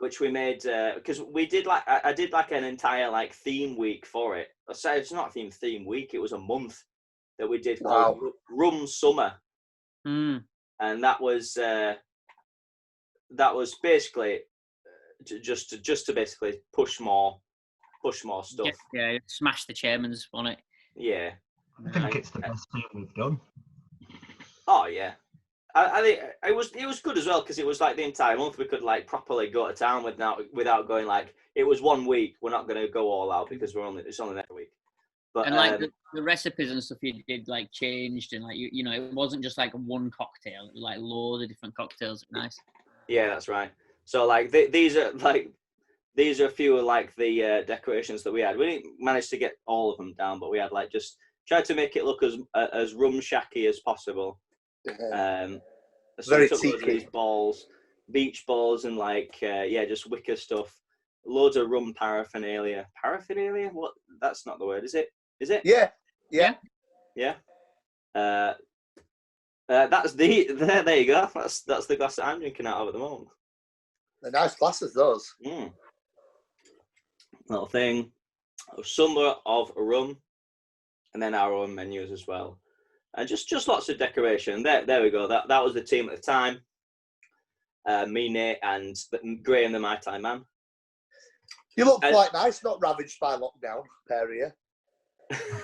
[SPEAKER 1] which we made because we did like I did like an entire like theme week for it. So it's not a theme week; it was a month that we did called Rum Summer, and that was basically just to basically push more stuff.
[SPEAKER 3] Yeah, smash the chairmans on it.
[SPEAKER 1] Yeah,
[SPEAKER 4] I think it's the best thing we've done.
[SPEAKER 1] Oh yeah. I think it was good as well because it was like the entire month we could like properly go to town without going like it was 1 week. We're not going to go all out because it's only next week. But
[SPEAKER 3] and like the recipes and stuff you did like changed and like you know it wasn't just like one cocktail. It was like loads of different cocktails. Nice.
[SPEAKER 1] Yeah, that's right. So like these are a few of like the decorations that we had. We didn't manage to get all of them down, but we had like just tried to make it look as rum shacky as possible. So
[SPEAKER 2] Very
[SPEAKER 1] we took loads of
[SPEAKER 2] Tiki.
[SPEAKER 1] these balls, beach balls, and like just wicker stuff. Loads of rum paraphernalia. Paraphernalia? What? That's not the word, is it? Is it?
[SPEAKER 2] Yeah.
[SPEAKER 1] That's there you go. That's the glass that I'm drinking out of at the moment.
[SPEAKER 2] They're nice glasses, those.
[SPEAKER 1] Little thing. A summer of rum, and then our own menus as well. And just lots of decoration. There we go. That was the team at the time. Me, Nate, and Graham, the Mai Tai man.
[SPEAKER 2] You look quite nice, not ravaged by lockdown, pair of you.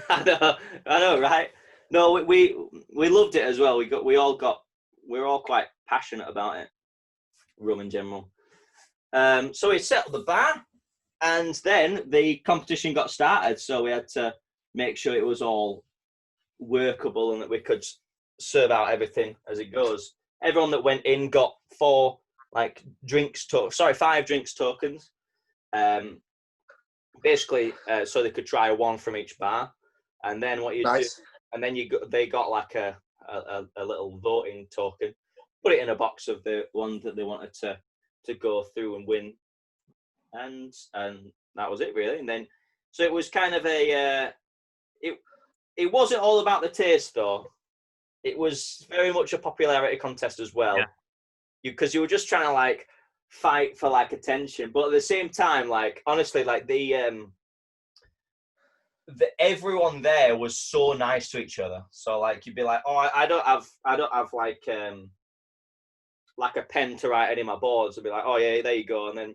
[SPEAKER 1] I know, right? No, we loved it as well. We were all quite passionate about it, rum in general. So we set up the bar, and then the competition got started. So we had to make sure it was all workable and that we could serve out everything as it goes. Everyone that went in got 5 drinks tokens. basically, so they could try one from each bar, and then what you do, and then they got like a little voting token, put it in a box of the ones that they wanted to go through and win, and that was it really. And then so it was kind of it wasn't all about the taste though. It was very much a popularity contest as well, because you were just trying to like fight for like attention, but at the same time, like honestly, like everyone there was so nice to each other. So like you'd be like, oh, I don't have like a pen to write any of my boards. I'd be like, oh yeah, there you go, and then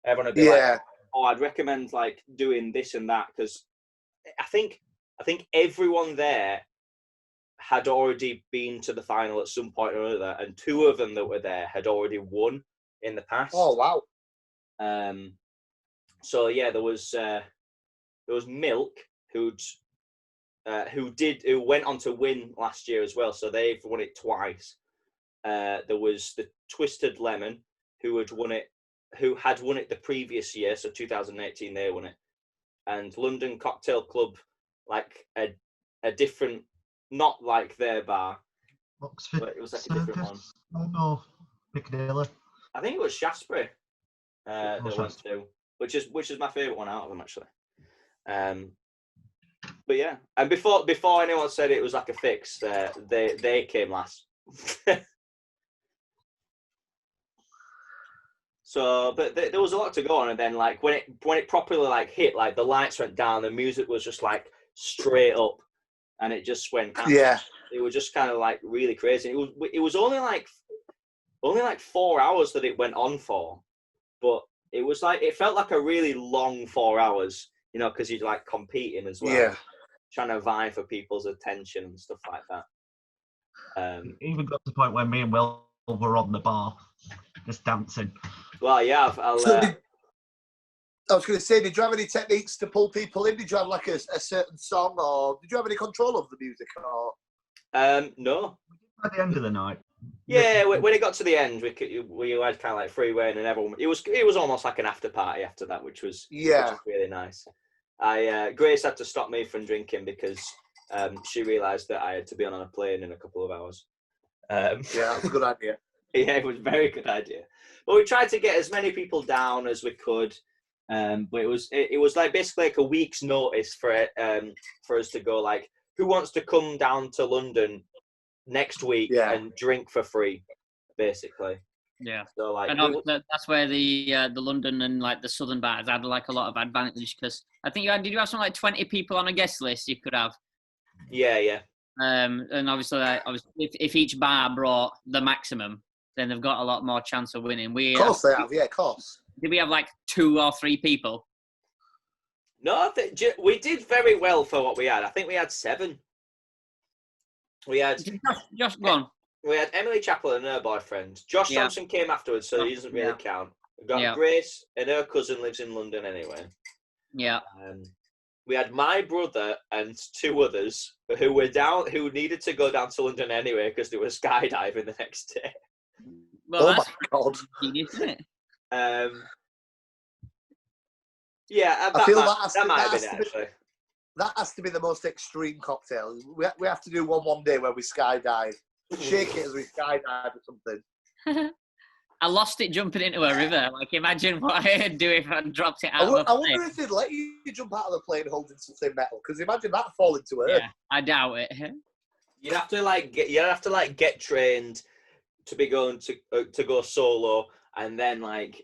[SPEAKER 1] everyone would be like, oh, I'd recommend like doing this and that, because I think everyone there had already been to the final at some point or other, and two of them that were there had already won in the past.
[SPEAKER 2] Oh wow!
[SPEAKER 1] So yeah, there was Milk who went on to win last year as well. So they've won it twice. There was the Twisted Lemon who had won it the previous year, so 2018 they won it, and London Cocktail Club, like a different. Not like their bar,
[SPEAKER 4] Oxford
[SPEAKER 1] but it was like
[SPEAKER 4] Circus?
[SPEAKER 1] a different one.
[SPEAKER 4] Oh no, Piccadilly.
[SPEAKER 1] I think it was Shaftesbury they went to, which is my favourite one out of them actually. But yeah, and before anyone said it was like a fix, they came last. So, but there was a lot to go on, and then like when it properly like hit, like the lights went down, the music was just like straight up. And it just went.
[SPEAKER 2] Yeah.
[SPEAKER 1] It was just kind of like really crazy. It was only like 4 hours that it went on for, but it was like it felt like a really long 4 hours, you know, because you're like competing as well, trying to vie for people's attention and stuff like that.
[SPEAKER 4] It even got to the point where me and Will were on the bar, just dancing.
[SPEAKER 1] Well, yeah,
[SPEAKER 2] I was going to say, did you have any techniques to pull people in? Did you have like a certain song, or did you have any control of the music? Or
[SPEAKER 1] no.
[SPEAKER 4] At the end of the night.
[SPEAKER 1] Yeah, when it got to the end, we had kind of like free reign, and everyone. It was almost like an after party after that, which was really nice. Grace had to stop me from drinking because she realised that I had to be on a plane in a couple of hours.
[SPEAKER 2] Yeah, that's a good idea.
[SPEAKER 1] Yeah, it was a very good idea. But we tried to get as many people down as we could. But it was like basically like a week's notice for us to go, like, who wants to come down to London next week and drink for free, basically.
[SPEAKER 3] Yeah.
[SPEAKER 1] So like,
[SPEAKER 3] and that's where the London and like the southern bars had like a lot of advantage, because I think did you have something like 20 people on a guest list you could have?
[SPEAKER 1] Yeah.
[SPEAKER 3] And obviously if each bar brought the maximum, then they've got a lot more chance of winning.
[SPEAKER 2] Of course they have, yeah, of course.
[SPEAKER 3] Did we have like 2 or 3 people?
[SPEAKER 1] No, we did very well for what we had. I think we had 7. We had
[SPEAKER 3] just go on.
[SPEAKER 1] We had Emily Chappell and her boyfriend. Josh Thompson came afterwards, so he doesn't really count. We've got Grace, and her cousin lives in London anyway.
[SPEAKER 3] Yeah.
[SPEAKER 1] We had my brother and 2 others who needed to go down to London anyway because they were skydiving the next day.
[SPEAKER 3] Well,
[SPEAKER 2] oh my God.
[SPEAKER 3] Isn't it?
[SPEAKER 1] Yeah,
[SPEAKER 2] I feel
[SPEAKER 1] that might have been it, actually.
[SPEAKER 2] That has to be the most extreme cocktail. We have to do one day where we skydive. Shake it as we skydive or something.
[SPEAKER 3] I lost it jumping into a river. Like, imagine what I'd do if I dropped it out of a plane.
[SPEAKER 2] I wonder if they'd let you jump out of the plane holding something metal. Because imagine that falling to earth.
[SPEAKER 3] Yeah, I doubt it.
[SPEAKER 1] You'd have to get trained to be going to go solo, and then like.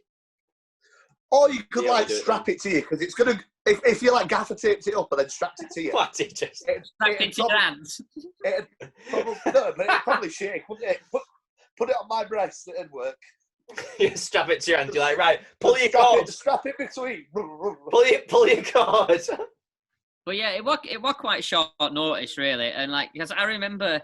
[SPEAKER 2] Or you could strap it to you, because it's gonna. If you like gaffer taped it up and then strapped it to you.
[SPEAKER 1] What, it just
[SPEAKER 3] strapped it to your hands?
[SPEAKER 2] But it'd probably shake, wouldn't it? Put it on my breast, it'd work.
[SPEAKER 1] You strap it to your hand. You're like, right, pull your cord.
[SPEAKER 2] Strap it between.
[SPEAKER 1] Pull your cord.
[SPEAKER 3] But yeah, it was quite short notice, really, and like because I remember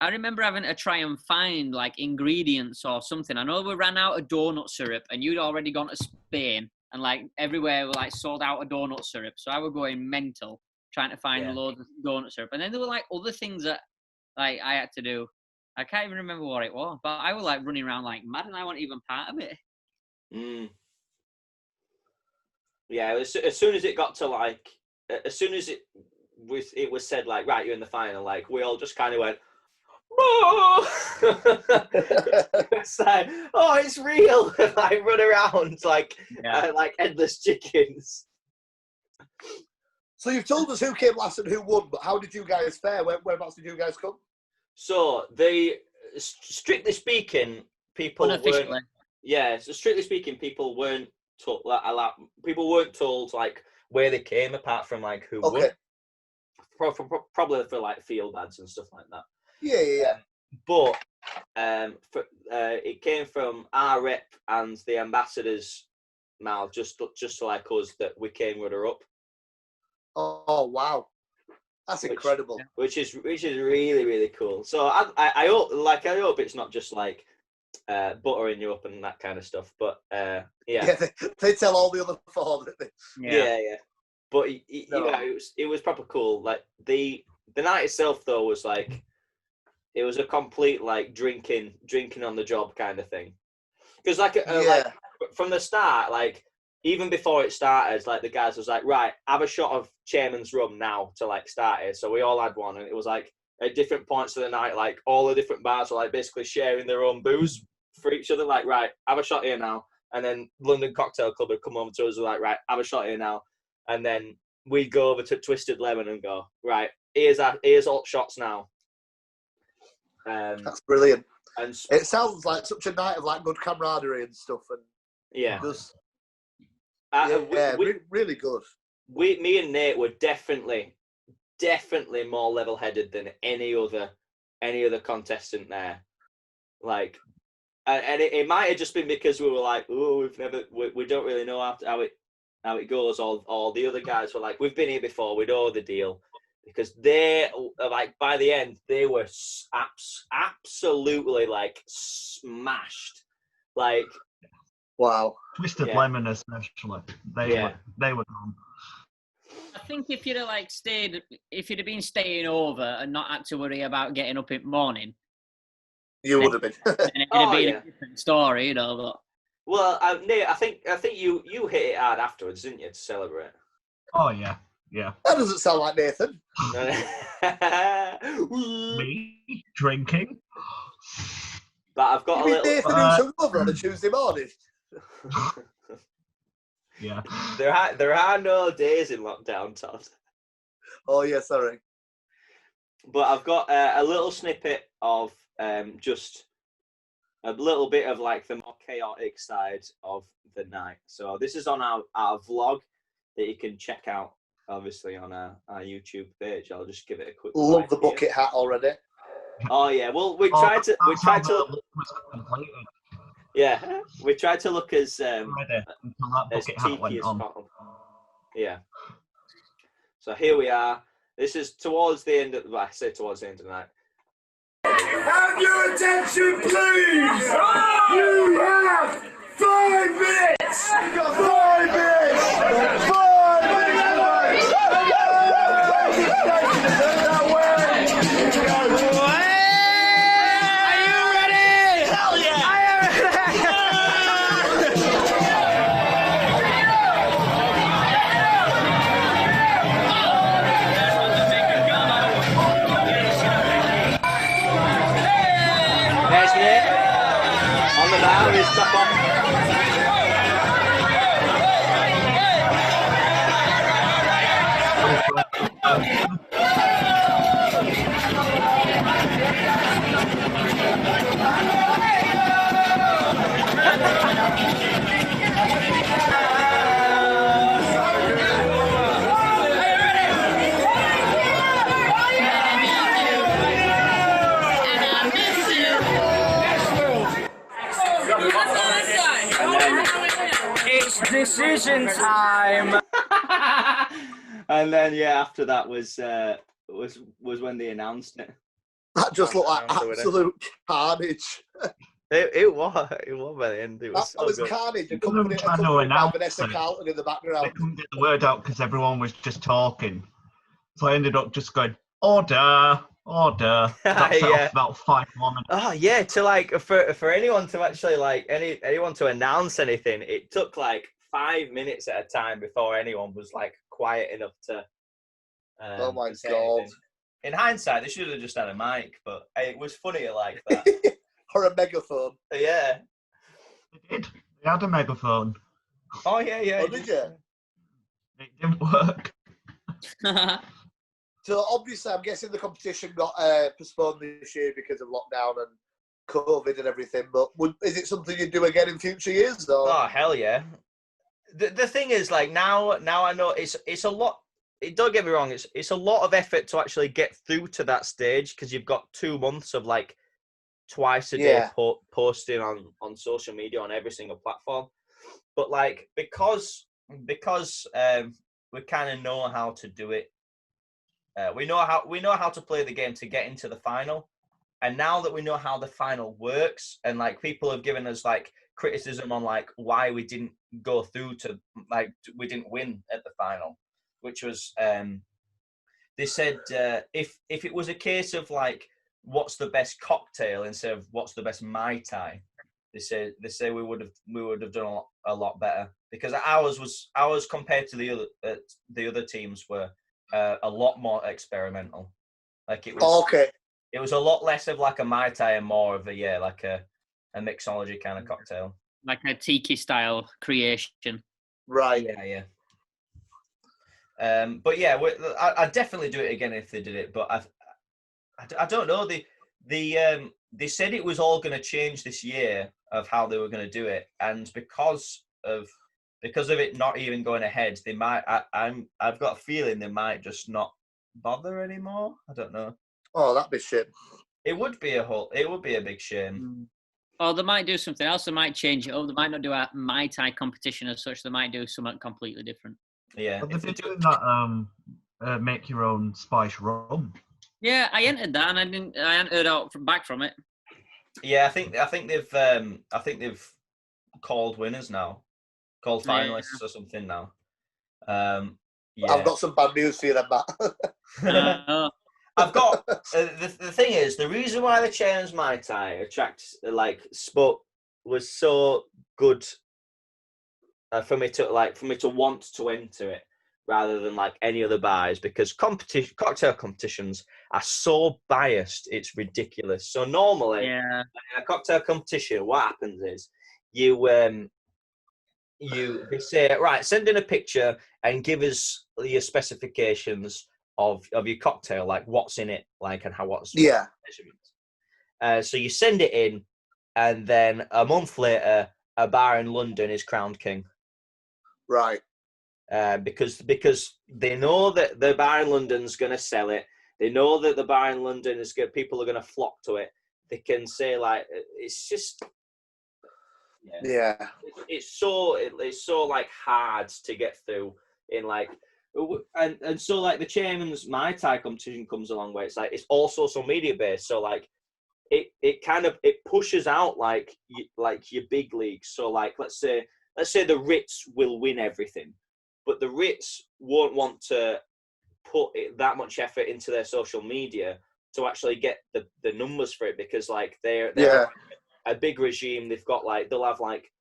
[SPEAKER 3] having to try and find like ingredients or something. I know we ran out of donut syrup, and you'd already gone to Spain, and like everywhere were like sold out of donut syrup. So I was going mental trying to find loads of donut syrup, and then there were like other things that like I had to do. I can't even remember what it was, but I was like running around like mad, and I wasn't even part of it.
[SPEAKER 1] Yeah, as soon as it got to like, as soon as it was said like, right, you're in the final, like we all just kind of went, oh, it's like, oh, it's real. Like run around like endless chickens.
[SPEAKER 2] So you've told us who came last and who won, but how did you guys fare? Whereabouts did you guys come?
[SPEAKER 1] So strictly speaking, people weren't. Yeah, so strictly speaking, people weren't told. People weren't told like where they came, apart from like who won. Probably for like field ads and stuff like that.
[SPEAKER 2] Yeah.
[SPEAKER 1] But it came from our rep and the ambassador's mouth, just to like us, that we came runner up.
[SPEAKER 2] Oh wow, that's incredible.
[SPEAKER 1] Which is really, really cool. So I hope it's not just like buttering you up and that kind of stuff. But
[SPEAKER 2] yeah, they tell all the other four, don't they?
[SPEAKER 1] Yeah. But you know, it was proper cool. Like the night itself though was like, it was a complete like drinking on the job kind of thing. Because like from the start, like even before it started, like the guys was like, right, have a shot of Chairman's rum now to like start it. So we all had one, and it was like at different points of the night, like all the different bars were like basically sharing their own booze for each other. Like, right, have a shot here now. And then London Cocktail Club would come over to us, like, right, have a shot here now. And then we'd go over to Twisted Lemon and go, right, here's all shots now.
[SPEAKER 2] That's brilliant.
[SPEAKER 1] And
[SPEAKER 2] it sounds like such a night of like good camaraderie and stuff. And really good.
[SPEAKER 1] Me and Nate were definitely more level-headed than any other contestant there. Like, and it might have just been because we were like, oh, we don't really know how it goes. All the other guys were like, we've been here before, we know the deal. Because they, like, by the end, they were absolutely, like, smashed. Like,
[SPEAKER 2] wow.
[SPEAKER 4] Twisted Lemon especially. They were gone.
[SPEAKER 3] I think if you'd have been staying over and not had to worry about getting up in the morning,
[SPEAKER 2] you would have been.
[SPEAKER 3] And it'd have been a different story, you know. But
[SPEAKER 1] well, Nate, I think you hit it hard afterwards, didn't you, to celebrate?
[SPEAKER 4] Oh yeah. Yeah.
[SPEAKER 2] That doesn't sound like Nathan.
[SPEAKER 4] Me drinking.
[SPEAKER 1] But I've got a little.
[SPEAKER 2] Nathan who's hungover on a Tuesday morning.
[SPEAKER 4] Yeah.
[SPEAKER 1] There are no days in lockdown, Todd.
[SPEAKER 2] Oh yeah, sorry.
[SPEAKER 1] But I've got a little snippet of just a little bit of like the more chaotic side of the night. So this is on our vlog that you can check out, obviously, on our YouTube page. I'll just give it a quick.
[SPEAKER 2] Love the bucket hat already.
[SPEAKER 1] Oh yeah, well we tried to we tried to look as tiki as possible. Yeah. So here we are. This is towards the end of the night.
[SPEAKER 5] Have your attention, please! You have 5 minutes! 5 minutes! 5 minutes!
[SPEAKER 1] Are you ready? Hell yeah! There's Nate on the bar with his top on. It's decision time. And then after that was when they announced it.
[SPEAKER 2] That just looked like absolute carnage.
[SPEAKER 1] It was by the end. It was
[SPEAKER 2] that was
[SPEAKER 1] good.
[SPEAKER 2] Carnage.
[SPEAKER 4] They couldn't announce
[SPEAKER 2] Vanessa
[SPEAKER 4] it.
[SPEAKER 2] Carlton in the background.
[SPEAKER 4] They couldn't get the word out because everyone was just talking. So I ended up just going, order. That set off about 5 more minutes.
[SPEAKER 1] Oh yeah, to like for anyone to actually like anyone to announce anything, it took like 5 minutes at a time before anyone was like quiet enough to.
[SPEAKER 2] Oh my
[SPEAKER 1] to say
[SPEAKER 2] God.
[SPEAKER 1] anything. In hindsight, they should have just had a mic, but it was funnier like that.
[SPEAKER 2] Or a megaphone.
[SPEAKER 1] Yeah.
[SPEAKER 4] They did. They had a megaphone.
[SPEAKER 1] Oh yeah.
[SPEAKER 2] Oh, did you?
[SPEAKER 4] It didn't work.
[SPEAKER 2] So obviously, I'm guessing the competition got postponed this year because of lockdown and COVID and everything. But is it something you do again in future years? Or?
[SPEAKER 1] Oh hell yeah. The thing is, like now I know it's a lot. Don't get me wrong, it's a lot of effort to actually get through to that stage because you've got 2 months of like twice a day posting on social media on every single platform. But like because we kind of know how to do it. We know how to play the game to get into the final. And now that we know how the final works, and like people have given us like criticism on like why we didn't go through to like we didn't win at the final, which was they said if it was a case of like what's the best cocktail instead of what's the best Mai Tai, they say we would have done a lot better because ours compared to the other teams were a lot more experimental. Like it was
[SPEAKER 2] Okay.
[SPEAKER 1] It was a lot less of like a Mai Tai and more of a mixology kind of cocktail.
[SPEAKER 3] Like a Tiki style creation.
[SPEAKER 2] Right.
[SPEAKER 1] Yeah. But yeah, I'd definitely do it again if they did it. But I don't know. They said it was all going to change this year of how they were going to do it, and because of it not even going ahead, they might. I've got a feeling they might just not bother anymore. I don't know.
[SPEAKER 2] Oh, that'd be shit.
[SPEAKER 1] It would be a big shame.
[SPEAKER 3] Or they might do something else. They might change it up. They might not do a Mai Tai competition as such. They might do something completely different.
[SPEAKER 1] Yeah.
[SPEAKER 4] But they've been doing that make your own spice rum.
[SPEAKER 3] Yeah, I entered that and I hadn't heard back from it.
[SPEAKER 1] Yeah, I think they've called winners now, called finalists or something now. Yeah.
[SPEAKER 2] I've got some bad news for you then, Matt.
[SPEAKER 1] I've got the thing is the reason why the Chairman's Mai Tai was so good for me to want to enter it rather than like any other bars because cocktail competitions are so biased it's ridiculous. So normally in a cocktail competition what happens is they say right, send in a picture and give us your specifications of your cocktail, like what's in it, like and what's measurements. So you send it in, and then a month later, a bar in London is crowned king.
[SPEAKER 2] Right.
[SPEAKER 1] Because they know that the bar in London's going to sell it. They know that the bar in London people are going to flock to it. They can say like it's just.
[SPEAKER 2] Yeah.
[SPEAKER 1] It's so like hard to get through in like. And so like the Chairman's Mai Tai competition comes along where it's like it's all social media based, so like it kind of pushes out like your big leagues. So like let's say the Ritz will win everything, but the Ritz won't want to put that much effort into their social media to actually get the numbers for it because like they're a big regime. They'll have like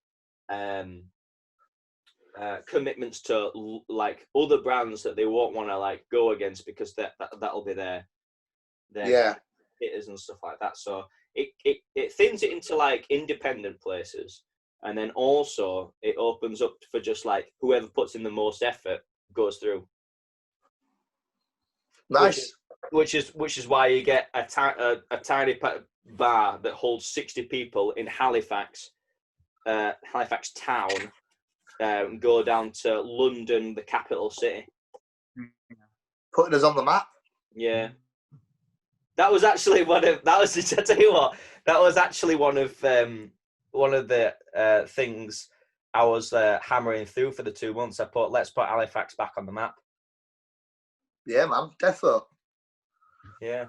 [SPEAKER 1] commitments to like other brands that they won't want to like go against because that'll be their hitters and stuff like that. So it thins it into like independent places, and then also it opens up for just like whoever puts in the most effort goes through.
[SPEAKER 2] Nice.
[SPEAKER 1] Which is why you get a tiny bar that holds 60 people in Halifax town. Go down to London, the capital city.
[SPEAKER 2] Putting us on the map.
[SPEAKER 1] Yeah, that was actually I tell you what, that was actually one of the things I was hammering through for the 2 months. Let's put Halifax back on the map.
[SPEAKER 2] Yeah, man, defo.
[SPEAKER 1] Yeah.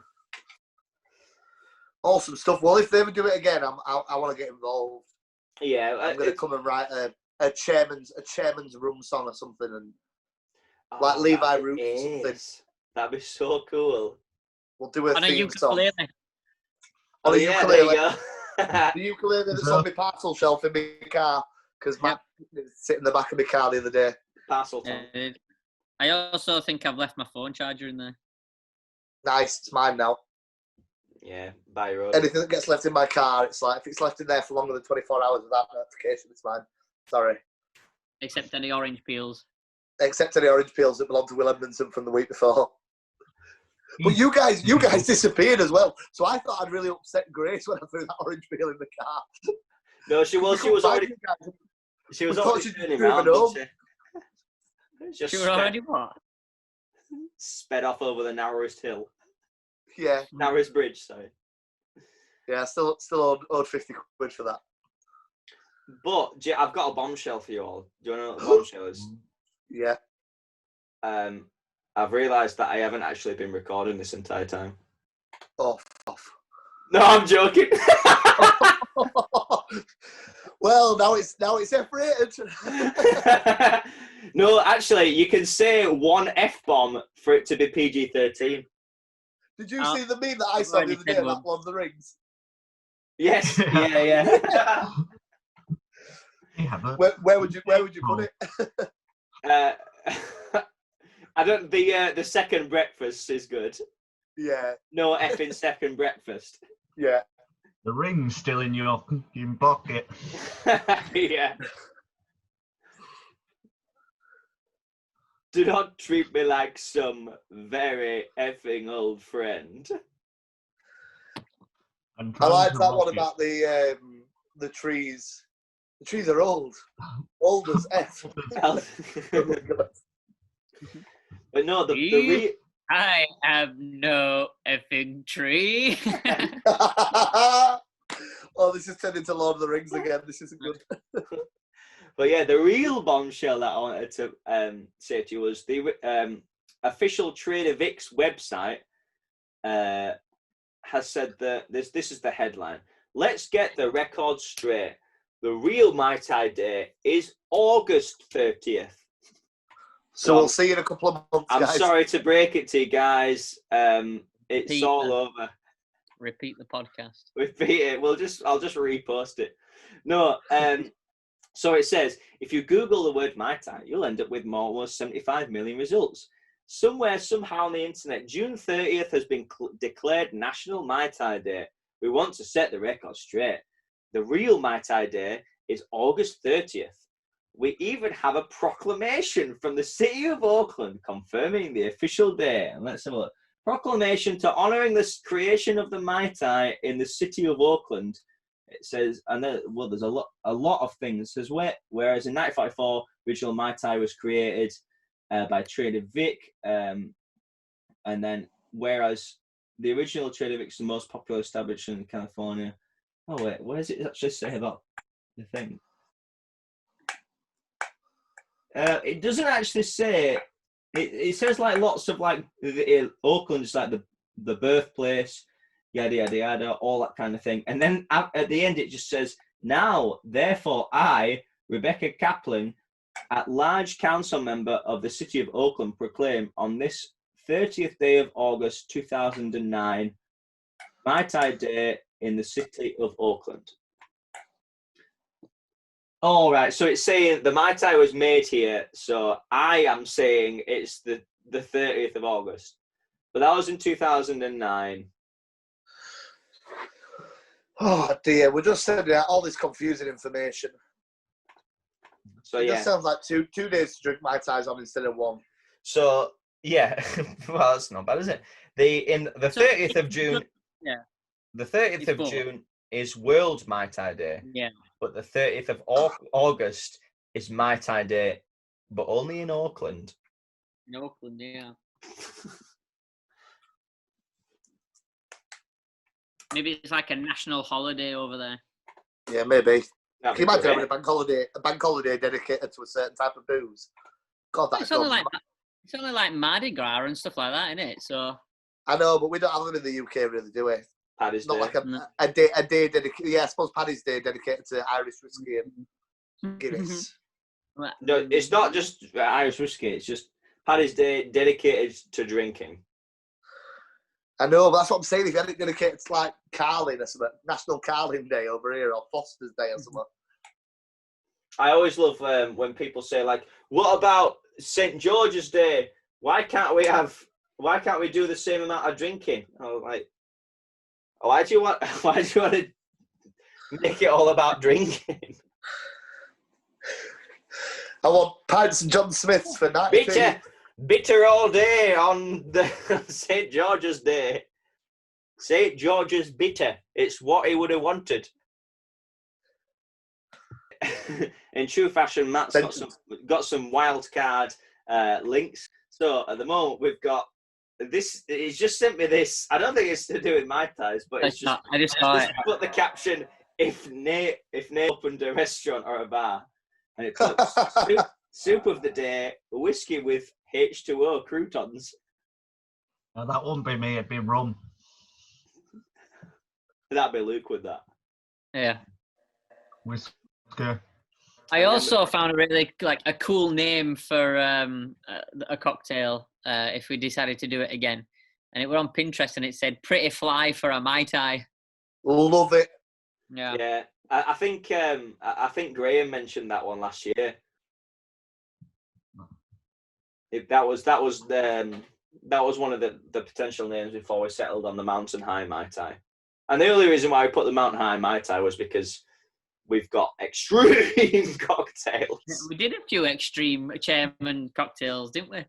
[SPEAKER 2] Awesome stuff. Well, if they ever do it again, I want to get involved.
[SPEAKER 1] Yeah,
[SPEAKER 2] I'm going to come and write a chairman's rum song or something, and like Levi Roots or something.
[SPEAKER 1] That'd be so cool.
[SPEAKER 2] We'll do a theme song.
[SPEAKER 1] Oh, yeah,
[SPEAKER 2] ukulele.
[SPEAKER 1] there you go.
[SPEAKER 2] The ukulele that's on my parcel shelf in my car. because Matt was sitting in the back of my car the other day.
[SPEAKER 1] Parcel time.
[SPEAKER 3] I also think I've left my phone charger in there.
[SPEAKER 2] Nice, it's mine now.
[SPEAKER 1] Yeah, by road.
[SPEAKER 2] Anything that gets left in my car, it's like if it's left in there for longer than 24 hours without notification, it's mine. Sorry.
[SPEAKER 3] Except any orange peels.
[SPEAKER 2] Except any orange peels that belong to Will Edmondson from the week before. But you guys disappeared as well. So I thought I'd really upset Grace when I threw that orange peel in the car.
[SPEAKER 1] No, she was already turning around, wasn't she?
[SPEAKER 3] She was already what?
[SPEAKER 1] Sped off over the narrowest hill.
[SPEAKER 2] Yeah.
[SPEAKER 1] Narrowest bridge, sorry.
[SPEAKER 2] Yeah, still owed 50 quid for that.
[SPEAKER 1] But I've got a bombshell for you all. Do you want to know what the bombshell is?
[SPEAKER 2] Yeah.
[SPEAKER 1] I've realised that I haven't actually been recording this entire time.
[SPEAKER 2] Oh, off.
[SPEAKER 1] No, I'm joking.
[SPEAKER 2] Well, now it's separated.
[SPEAKER 1] No, actually, you can say one F-bomb for it to be PG-13.
[SPEAKER 2] Did you see the meme that I saw the other day about Lord of the Rings?
[SPEAKER 1] Yes, yeah.
[SPEAKER 2] Where would you put it?
[SPEAKER 1] I don't. The second breakfast is good.
[SPEAKER 2] Yeah.
[SPEAKER 1] No effing second breakfast.
[SPEAKER 2] Yeah.
[SPEAKER 4] The ring's still in your pocket.
[SPEAKER 1] Yeah. Do not treat me like some very effing old friend.
[SPEAKER 2] I like that one about the trees. The trees are old. Old as F.
[SPEAKER 1] But no,
[SPEAKER 3] I have no effing tree.
[SPEAKER 2] Oh, this is turned into Lord of the Rings again. This isn't good.
[SPEAKER 1] But yeah, the real bombshell that I wanted to say to you was the official Trader Vic's website has said that this is the headline. Let's get the record straight. The real Mai Tai Day is August 30th.
[SPEAKER 2] So we'll see you in a couple of months,
[SPEAKER 1] I'm
[SPEAKER 2] guys.
[SPEAKER 1] sorry to break it to you guys. It's all over.
[SPEAKER 3] Repeat the podcast.
[SPEAKER 1] Repeat it. I'll just repost it. No, so it says, if you Google the word Mai Tai, you'll end up with almost 75 million results. Somewhere, somehow on the internet, June 30th has been declared National Mai Tai Day. We want to set the record straight. The real Mai Tai Day is August 30th. We even have a proclamation from the city of Auckland confirming the official day. And let's have a look. Proclamation to honouring the creation of the Mai Tai in the city of Auckland. It says, and there's a lot of things. It says, whereas in 1944, original Mai Tai was created by Trader Vic, and then whereas the original Trader Vic is the most popular establishment in California. Oh wait, where does it actually say about the thing? It doesn't actually say. It says like lots of like Auckland is like the birthplace, yada yada yada, all that kind of thing. And then at the end it just says, now therefore I, Rebecca Kaplan, at large council member of the city of Auckland, proclaim on this 30th day of August 2009, Mai Tai Day in the city of Auckland. All right, so it's saying the Mai Tai was made here, so I am saying it's the 30th of August. But that was in 2009.
[SPEAKER 2] Oh dear, we're just sending out all this confusing information.
[SPEAKER 1] So
[SPEAKER 2] it
[SPEAKER 1] yeah,
[SPEAKER 2] just sounds like two days to drink Mai Tais on instead of one.
[SPEAKER 1] So yeah, well that's not bad, is it? The 30th of June.
[SPEAKER 3] Yeah.
[SPEAKER 1] The 30th of June is World Mai Tai Day.
[SPEAKER 3] Yeah.
[SPEAKER 1] But the 30th of August is Mai Tai Day, but only in Auckland.
[SPEAKER 3] In Auckland, yeah. Maybe it's like a national holiday over there.
[SPEAKER 2] Yeah, maybe.
[SPEAKER 1] That'd
[SPEAKER 2] Can you
[SPEAKER 1] be
[SPEAKER 2] imagine
[SPEAKER 1] great.
[SPEAKER 2] having a bank holiday dedicated to a certain type of booze? God, that's
[SPEAKER 3] It's only like Mardi Gras and stuff like that, isn't it? So
[SPEAKER 2] I know, but we don't have them in the UK, really, do we?
[SPEAKER 1] Paddy's
[SPEAKER 2] Not
[SPEAKER 1] Day.
[SPEAKER 2] like a day dedicated. Yeah, I suppose Paddy's Day dedicated to Irish whiskey and Guinness.
[SPEAKER 1] No, it's not just Irish whiskey. It's just Paddy's Day dedicated to drinking.
[SPEAKER 2] I know, but that's what I'm saying. If you had it dedicated to like Carling or something, National Carling Day over here, or Foster's Day or something.
[SPEAKER 1] I always love when people say like, "What about St. George's Day? Why can't we do the same amount of drinking?" Oh, like, why do you want to make it all about drinking?
[SPEAKER 2] I want pints and John Smiths for 90p.
[SPEAKER 1] Bitter all day on the St. George's Day. St. George's bitter. It's what he would have wanted. In true fashion, Matt's got some wild card links. So at the moment we've got this. He's just sent me this. I don't think it's to do with Mai Tais, but it's just.
[SPEAKER 3] I just saw it.
[SPEAKER 1] Put the caption: If Nate opened a restaurant or a bar, and it puts soup of the day, whiskey with H2O croutons.
[SPEAKER 4] No, that wouldn't be me. It'd be rum.
[SPEAKER 1] That'd be Luke with that.
[SPEAKER 3] Yeah.
[SPEAKER 4] Whiskey.
[SPEAKER 3] I also found a really a cool name for a cocktail if we decided to do it again, and it were on Pinterest and it said "Pretty Fly for a Mai Tai."
[SPEAKER 2] Love it.
[SPEAKER 3] Yeah.
[SPEAKER 1] Yeah. I think Graham mentioned that one last year. That was one of the potential names before we settled on the Mountain High Mai Tai. And the only reason why we put the Mountain High Mai Tai was because we've got extreme cocktails.
[SPEAKER 3] We did a few extreme chairman cocktails, didn't we?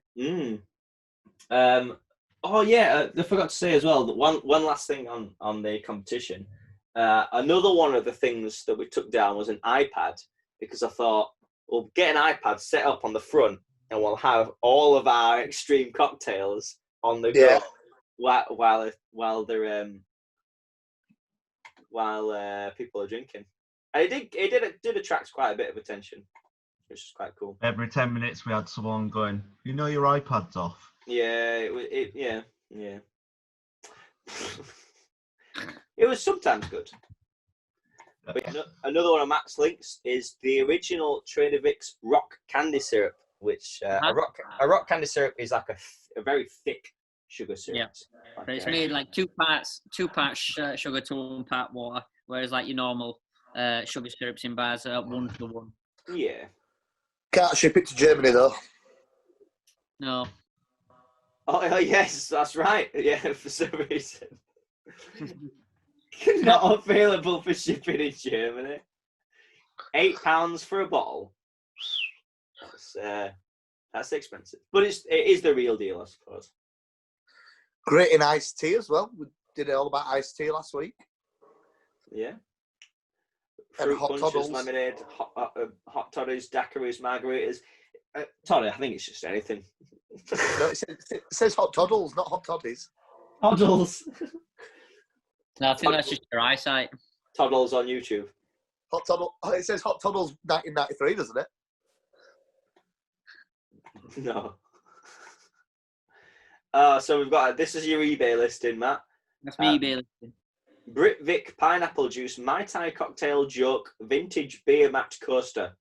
[SPEAKER 1] Oh yeah, I forgot to say as well that one last thing on the competition. Another one of the things that we took down was an iPad, because I thought we'll get an iPad set up on the front and we'll have all of our extreme cocktails on the go while people are drinking. And it did attract quite a bit of attention, which is quite cool.
[SPEAKER 4] Every 10 minutes we had someone going, "You know your iPad's off."
[SPEAKER 1] Yeah, yeah. It was sometimes good. But another one of Matt's links is the original Trader Vic's rock candy syrup, which a rock candy syrup is like a very thick sugar syrup.
[SPEAKER 3] Yeah, but it's made like two parts sugar to 1 part water, whereas like your normal sugar syrups in bars are 1-to-1.
[SPEAKER 1] Yeah. Can't
[SPEAKER 2] ship it to Germany though.
[SPEAKER 3] No.
[SPEAKER 1] Oh yes, that's right. Yeah, for some reason. Not available for shipping in Germany. £8 for a bottle. That's expensive, but it is the real deal, I suppose.
[SPEAKER 2] Great in iced tea as well. We did it all about iced tea last week.
[SPEAKER 1] Yeah.
[SPEAKER 2] And
[SPEAKER 1] Fruit
[SPEAKER 2] hot
[SPEAKER 1] punches,
[SPEAKER 2] toddles.
[SPEAKER 1] lemonade, hot toddies, daiquiris, margaritas. Todd, I think it's just anything.
[SPEAKER 2] No, it says hot toddles, not hot toddies.
[SPEAKER 1] Toddles.
[SPEAKER 3] No, I think that's just your eyesight.
[SPEAKER 1] Toddles on YouTube.
[SPEAKER 2] Hot toddle. It says hot toddles 1993, doesn't it?
[SPEAKER 1] No. So we've got this is your eBay listing, Matt.
[SPEAKER 3] That's my eBay listing.
[SPEAKER 1] Brit Vic pineapple juice Mai Tai cocktail joke vintage beer match coaster.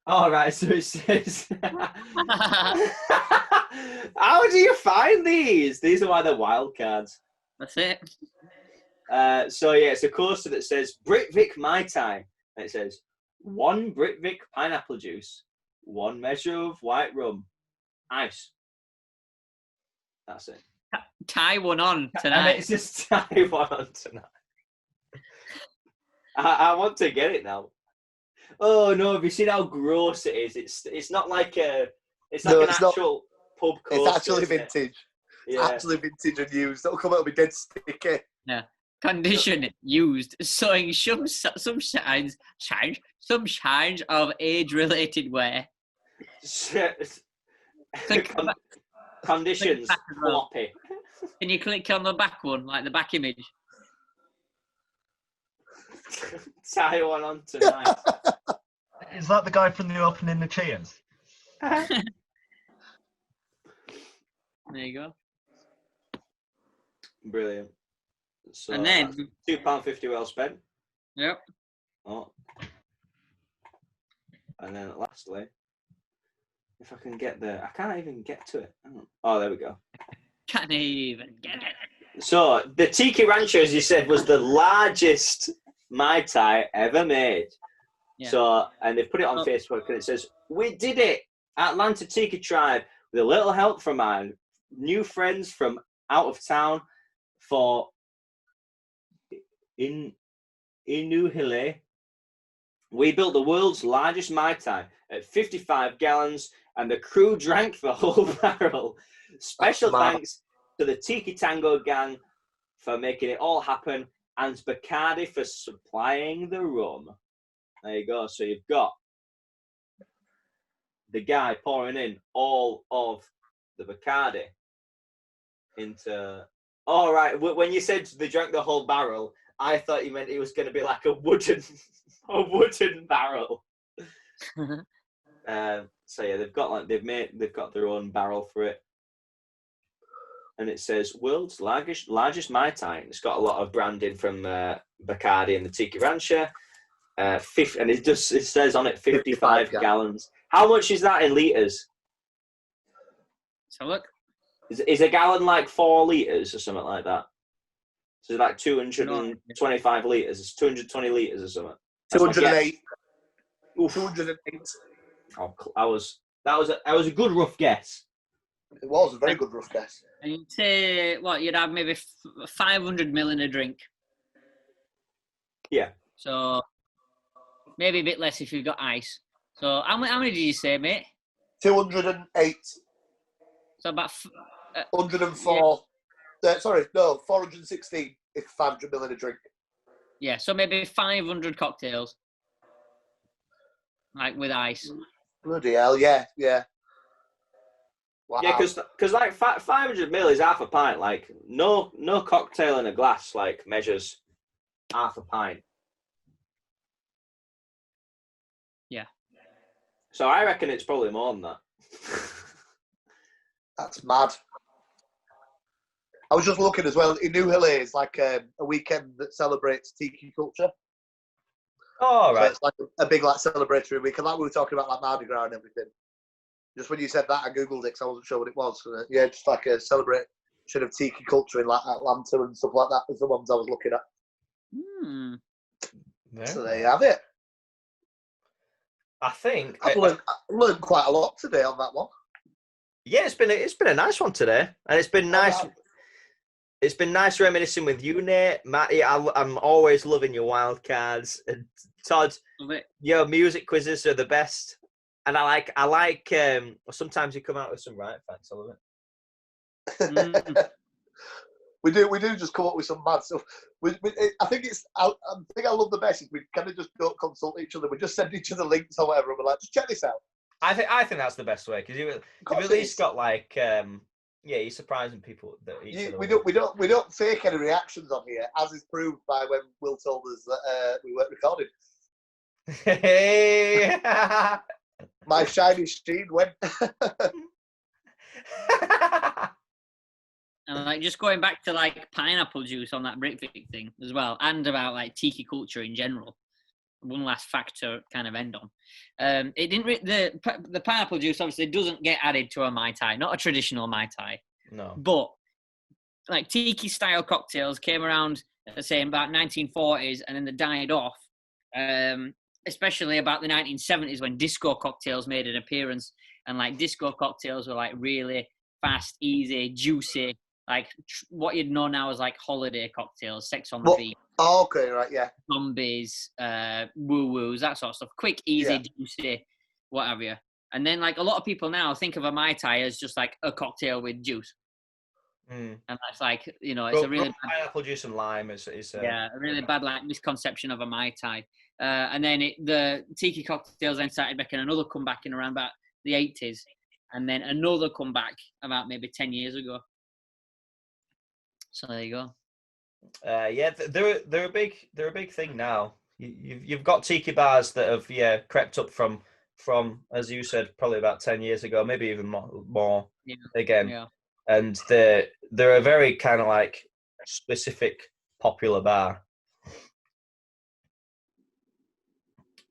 [SPEAKER 1] All right, so it says. How do you find these? These are why they're wild cards.
[SPEAKER 3] That's it.
[SPEAKER 1] So yeah, it's a coaster that says Brit Vic Mai Tai, and it says 1 Brit Vic pineapple juice, 1 measure of white rum, ice. That's it.
[SPEAKER 3] Tie one on tonight.
[SPEAKER 1] And it's just tie one on tonight. I want to get it now. Oh no! Have you seen how gross it is? It's not like an actual pub coaster.
[SPEAKER 2] It's actually vintage.
[SPEAKER 1] Yeah.
[SPEAKER 2] Actually vintage and used. It'll come out and be dead sticky.
[SPEAKER 3] Yeah. Condition used, showing some signs of age-related wear.
[SPEAKER 1] Conditions floppy.
[SPEAKER 3] Can you click on the back one, like the back image?
[SPEAKER 1] Tie one on tonight.
[SPEAKER 4] Is that the guy from the opening the Cheers?
[SPEAKER 3] There you go.
[SPEAKER 1] Brilliant. So
[SPEAKER 3] And then
[SPEAKER 1] £2.50 well spent.
[SPEAKER 3] Yep.
[SPEAKER 1] Oh. And then lastly, if I can get there, I can't even get to it. Oh, there we go.
[SPEAKER 3] Can't even get it.
[SPEAKER 1] So the Tiki Rancho, as you said, was the largest Mai Tai ever made.
[SPEAKER 3] Yeah.
[SPEAKER 1] So, and they've put it on
[SPEAKER 3] Oh.
[SPEAKER 1] Facebook, and it says, "We did it, Atlanta Tiki Tribe, with a little help from our new friends from out of town for Inuhile. We built the world's largest Mai Tai at 55 gallons, and the crew drank the whole barrel. Special thanks to the Tiki Tango gang for making it all happen, and Bacardi for supplying the rum." There you go. So you've got the guy pouring in all of the Bacardi into... All right. When you said they drank the whole barrel, I thought you meant it was going to be like a wooden barrel. So yeah, they've got their own barrel for it, and it says world's largest Mai Tai. It's got a lot of branding from Bacardi and the Tiki Rancher. And it says on it 55 gallons. How much is that in liters?
[SPEAKER 3] So look.
[SPEAKER 1] Is a gallon like 4 liters or something like that? So it's like 225 liters. It's 220 liters or something.
[SPEAKER 2] 208.
[SPEAKER 1] 208. Oh, that was a good rough guess.
[SPEAKER 2] It was a very good rough guess.
[SPEAKER 3] And you'd say you'd have maybe 500 ml in a drink.
[SPEAKER 1] Yeah.
[SPEAKER 3] So maybe a bit less if you've got ice. So how many did you say, mate?
[SPEAKER 2] 208.
[SPEAKER 3] So about
[SPEAKER 2] 104. Yeah. 416 if 500 ml in a drink.
[SPEAKER 3] Yeah, so maybe 500 cocktails. Like with ice.
[SPEAKER 2] Bloody hell, yeah. Wow.
[SPEAKER 1] Yeah, because like 500 ml is half a pint. Like no cocktail in a glass like measures half a pint.
[SPEAKER 3] Yeah.
[SPEAKER 1] So I reckon it's probably more than that.
[SPEAKER 2] That's mad. I was just looking as well. Inuhile is like a weekend that celebrates Tiki culture.
[SPEAKER 1] Oh, right.
[SPEAKER 2] So it's like a big celebratory weekend. Like we were talking about like Mardi Gras and everything. Just when you said that, I googled it because I wasn't sure what it was. Yeah, just like a celebration of Tiki culture in like Atlanta and stuff like that was the ones I was looking at.
[SPEAKER 1] Yeah.
[SPEAKER 2] So there you have it.
[SPEAKER 1] I think
[SPEAKER 2] I've learned quite a lot today on that one.
[SPEAKER 1] Yeah, it's been a nice one today, and it's been nice. It's been nice reminiscing with you, Nate. Matty, I'm always loving your wild cards, and Todd, your music quizzes are the best. And I like. Sometimes you come out with some right facts. I love it.
[SPEAKER 2] We do just come up with some mad stuff. I think I love the best is we kind of just don't consult each other. We just send each other links or whatever, and we're like, just check this out.
[SPEAKER 1] I think that's the best way because you've at least got like you're surprising people that
[SPEAKER 2] we don't fake any reactions on here, as is proved by when Will told us that we weren't recording.
[SPEAKER 1] Hey,
[SPEAKER 2] my shiny sheen went.
[SPEAKER 3] And like just going back to like pineapple juice on that Britvic thing as well, and about like Tiki culture in general. One last fact to kind of end on. It didn't the pineapple juice obviously doesn't get added to a Mai Tai, not a traditional Mai Tai.
[SPEAKER 1] No.
[SPEAKER 3] But like Tiki style cocktails came around, say, in about 1940s, and then they died off. Especially about the 1970s when disco cocktails made an appearance, and like disco cocktails were like really fast, easy, juicy, like what you'd know now as like holiday cocktails, sex on the beach.
[SPEAKER 2] Oh, okay, right, yeah.
[SPEAKER 3] Zombies, woo-woos, that sort of stuff. Quick, easy, juicy, what have you. And then, like, a lot of people now think of a Mai Tai as just, like, a cocktail with juice. And that's, like, you know, it's a really bad...
[SPEAKER 1] Pineapple juice and lime is
[SPEAKER 3] a really bad, like, misconception of a Mai Tai. And then the Tiki cocktails then started making another comeback in around about the 80s. And then another comeback about maybe 10 years ago. So there you go.
[SPEAKER 1] They're a big thing now. You've got tiki bars that have crept up from as you said probably about 10 years ago, maybe even more again. Yeah. And they're a very kind of like specific popular bar.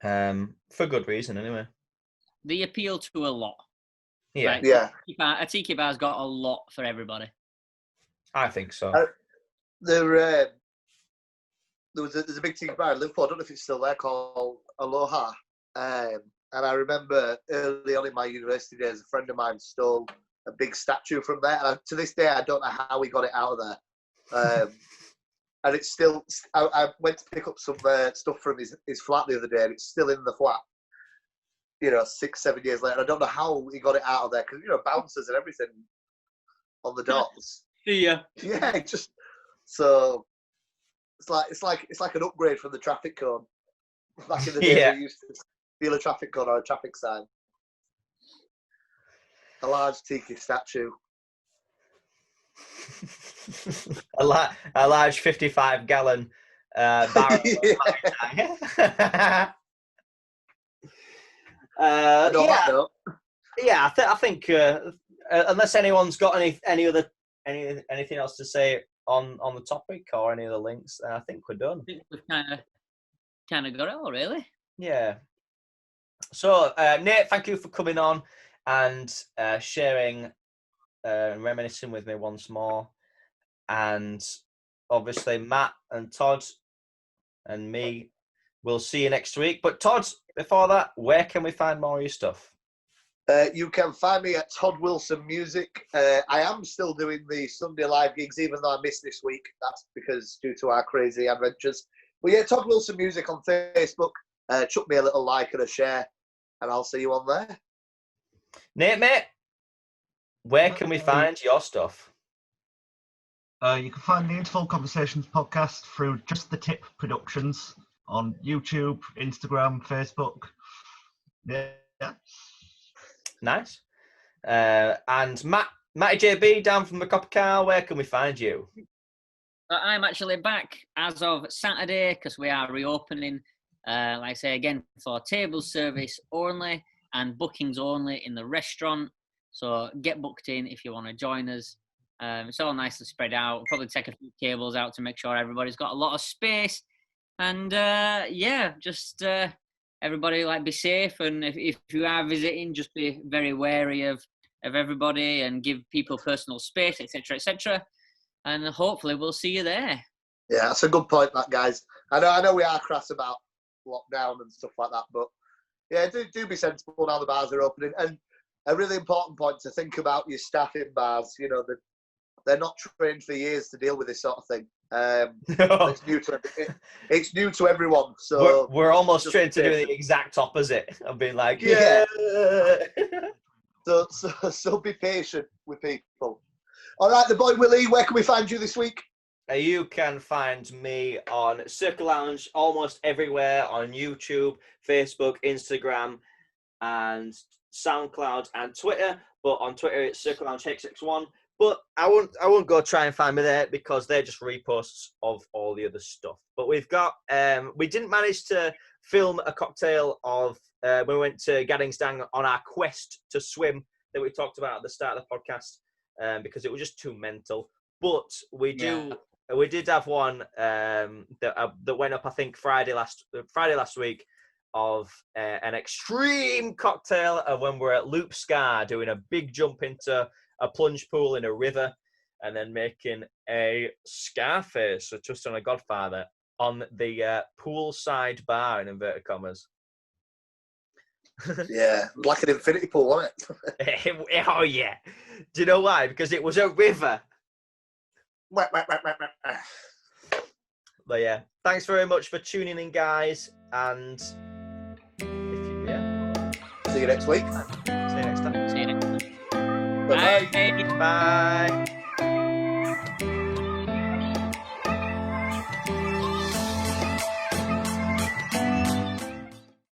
[SPEAKER 1] For good reason anyway.
[SPEAKER 3] They appeal to a lot.
[SPEAKER 1] Yeah.
[SPEAKER 3] Like,
[SPEAKER 2] yeah.
[SPEAKER 3] A tiki bar's got a lot for everybody.
[SPEAKER 1] I think so.
[SPEAKER 2] There's a big tiki bar in Liverpool. I don't know if it's still there, called Aloha. And I remember early on in my university days, a friend of mine stole a big statue from there. And to this day, I don't know how he got it out of there. And it's still, I went to pick up some stuff from his flat the other day, and it's still in the flat, 6-7 years later. I don't know how he got it out of there, because, bouncers and everything on the doors.
[SPEAKER 3] Yeah.
[SPEAKER 2] Yeah, so it's like an upgrade from the traffic cone. Back in the day, we used to steal a traffic cone or a traffic sign. A large Tiki statue.
[SPEAKER 1] a large 55-gallon barrel. I think unless anyone's got anything else to say on the topic or any other links, I think we're done.
[SPEAKER 3] I think we've kind of got it all, really.
[SPEAKER 1] Yeah. So Nate, thank you for coming on and sharing, reminiscing with me once more. And obviously Matt and Todd and me will see you next week. But Todd, before that, where can we find more of your stuff?
[SPEAKER 2] You can find me at Todd Wilson Music. I am still doing the Sunday live gigs, even though I missed this week. That's because due to our crazy adventures. But yeah, Todd Wilson Music on Facebook. Chuck me a little like and a share, and I'll see you on there.
[SPEAKER 1] Nate, mate, where can we find your stuff?
[SPEAKER 4] You can find the Interval Conversations podcast through Just the Tip Productions on YouTube, Instagram, Facebook. Yeah.
[SPEAKER 1] Nice. And Matty JB down from the Copper Car, where can we find you?
[SPEAKER 3] I'm actually back as of Saturday because we are reopening, like I say again, for table service only and bookings only in the restaurant. So get booked in if you want to join us. It's all nicely spread out. We'll probably take a few tables out to make sure everybody's got a lot of space. And everybody be safe. And if you are visiting, just be very wary of everybody and give people personal space, etc., etc. And hopefully we'll see you there.
[SPEAKER 2] Yeah, that's a good point, that, guys. I know we are crass about lockdown and stuff like that, but yeah, do be sensible now the bars are opening. And a really important point to think about your staff in bars. They're not trained for years to deal with this sort of thing.
[SPEAKER 1] No.
[SPEAKER 2] It's new to everyone. So
[SPEAKER 1] we're almost trained to do the exact opposite of being like,
[SPEAKER 2] yeah. So be patient with people. All right, the boy Willie, where can we find you this week?
[SPEAKER 1] You can find me on Circle Lounge almost everywhere, on YouTube, Facebook, Instagram, and SoundCloud and Twitter. But on Twitter, it's Circle Lounge HX1. But I won't go try and find me there because they're just reposts of all the other stuff. But we've got, we didn't manage to film a cocktail of, when we went to Gaddingstang on our quest to swim that we talked about at the start of the podcast, because it was just too mental. But we did have one that went up, I think, Friday last week, of an extreme cocktail of when we're at Loop Scar doing a big jump into a plunge pool in a river and then making a Scarface, so just on a Godfather, on the poolside bar, in inverted commas.
[SPEAKER 2] Yeah, like an infinity pool, wasn't it?
[SPEAKER 1] Oh, yeah. Do you know why? Because it was a river. But yeah, thanks very much for tuning in, guys. And
[SPEAKER 2] see you next week.
[SPEAKER 1] See you next time.
[SPEAKER 3] See you next time.
[SPEAKER 2] Bye-bye.
[SPEAKER 3] Bye.
[SPEAKER 1] Bye.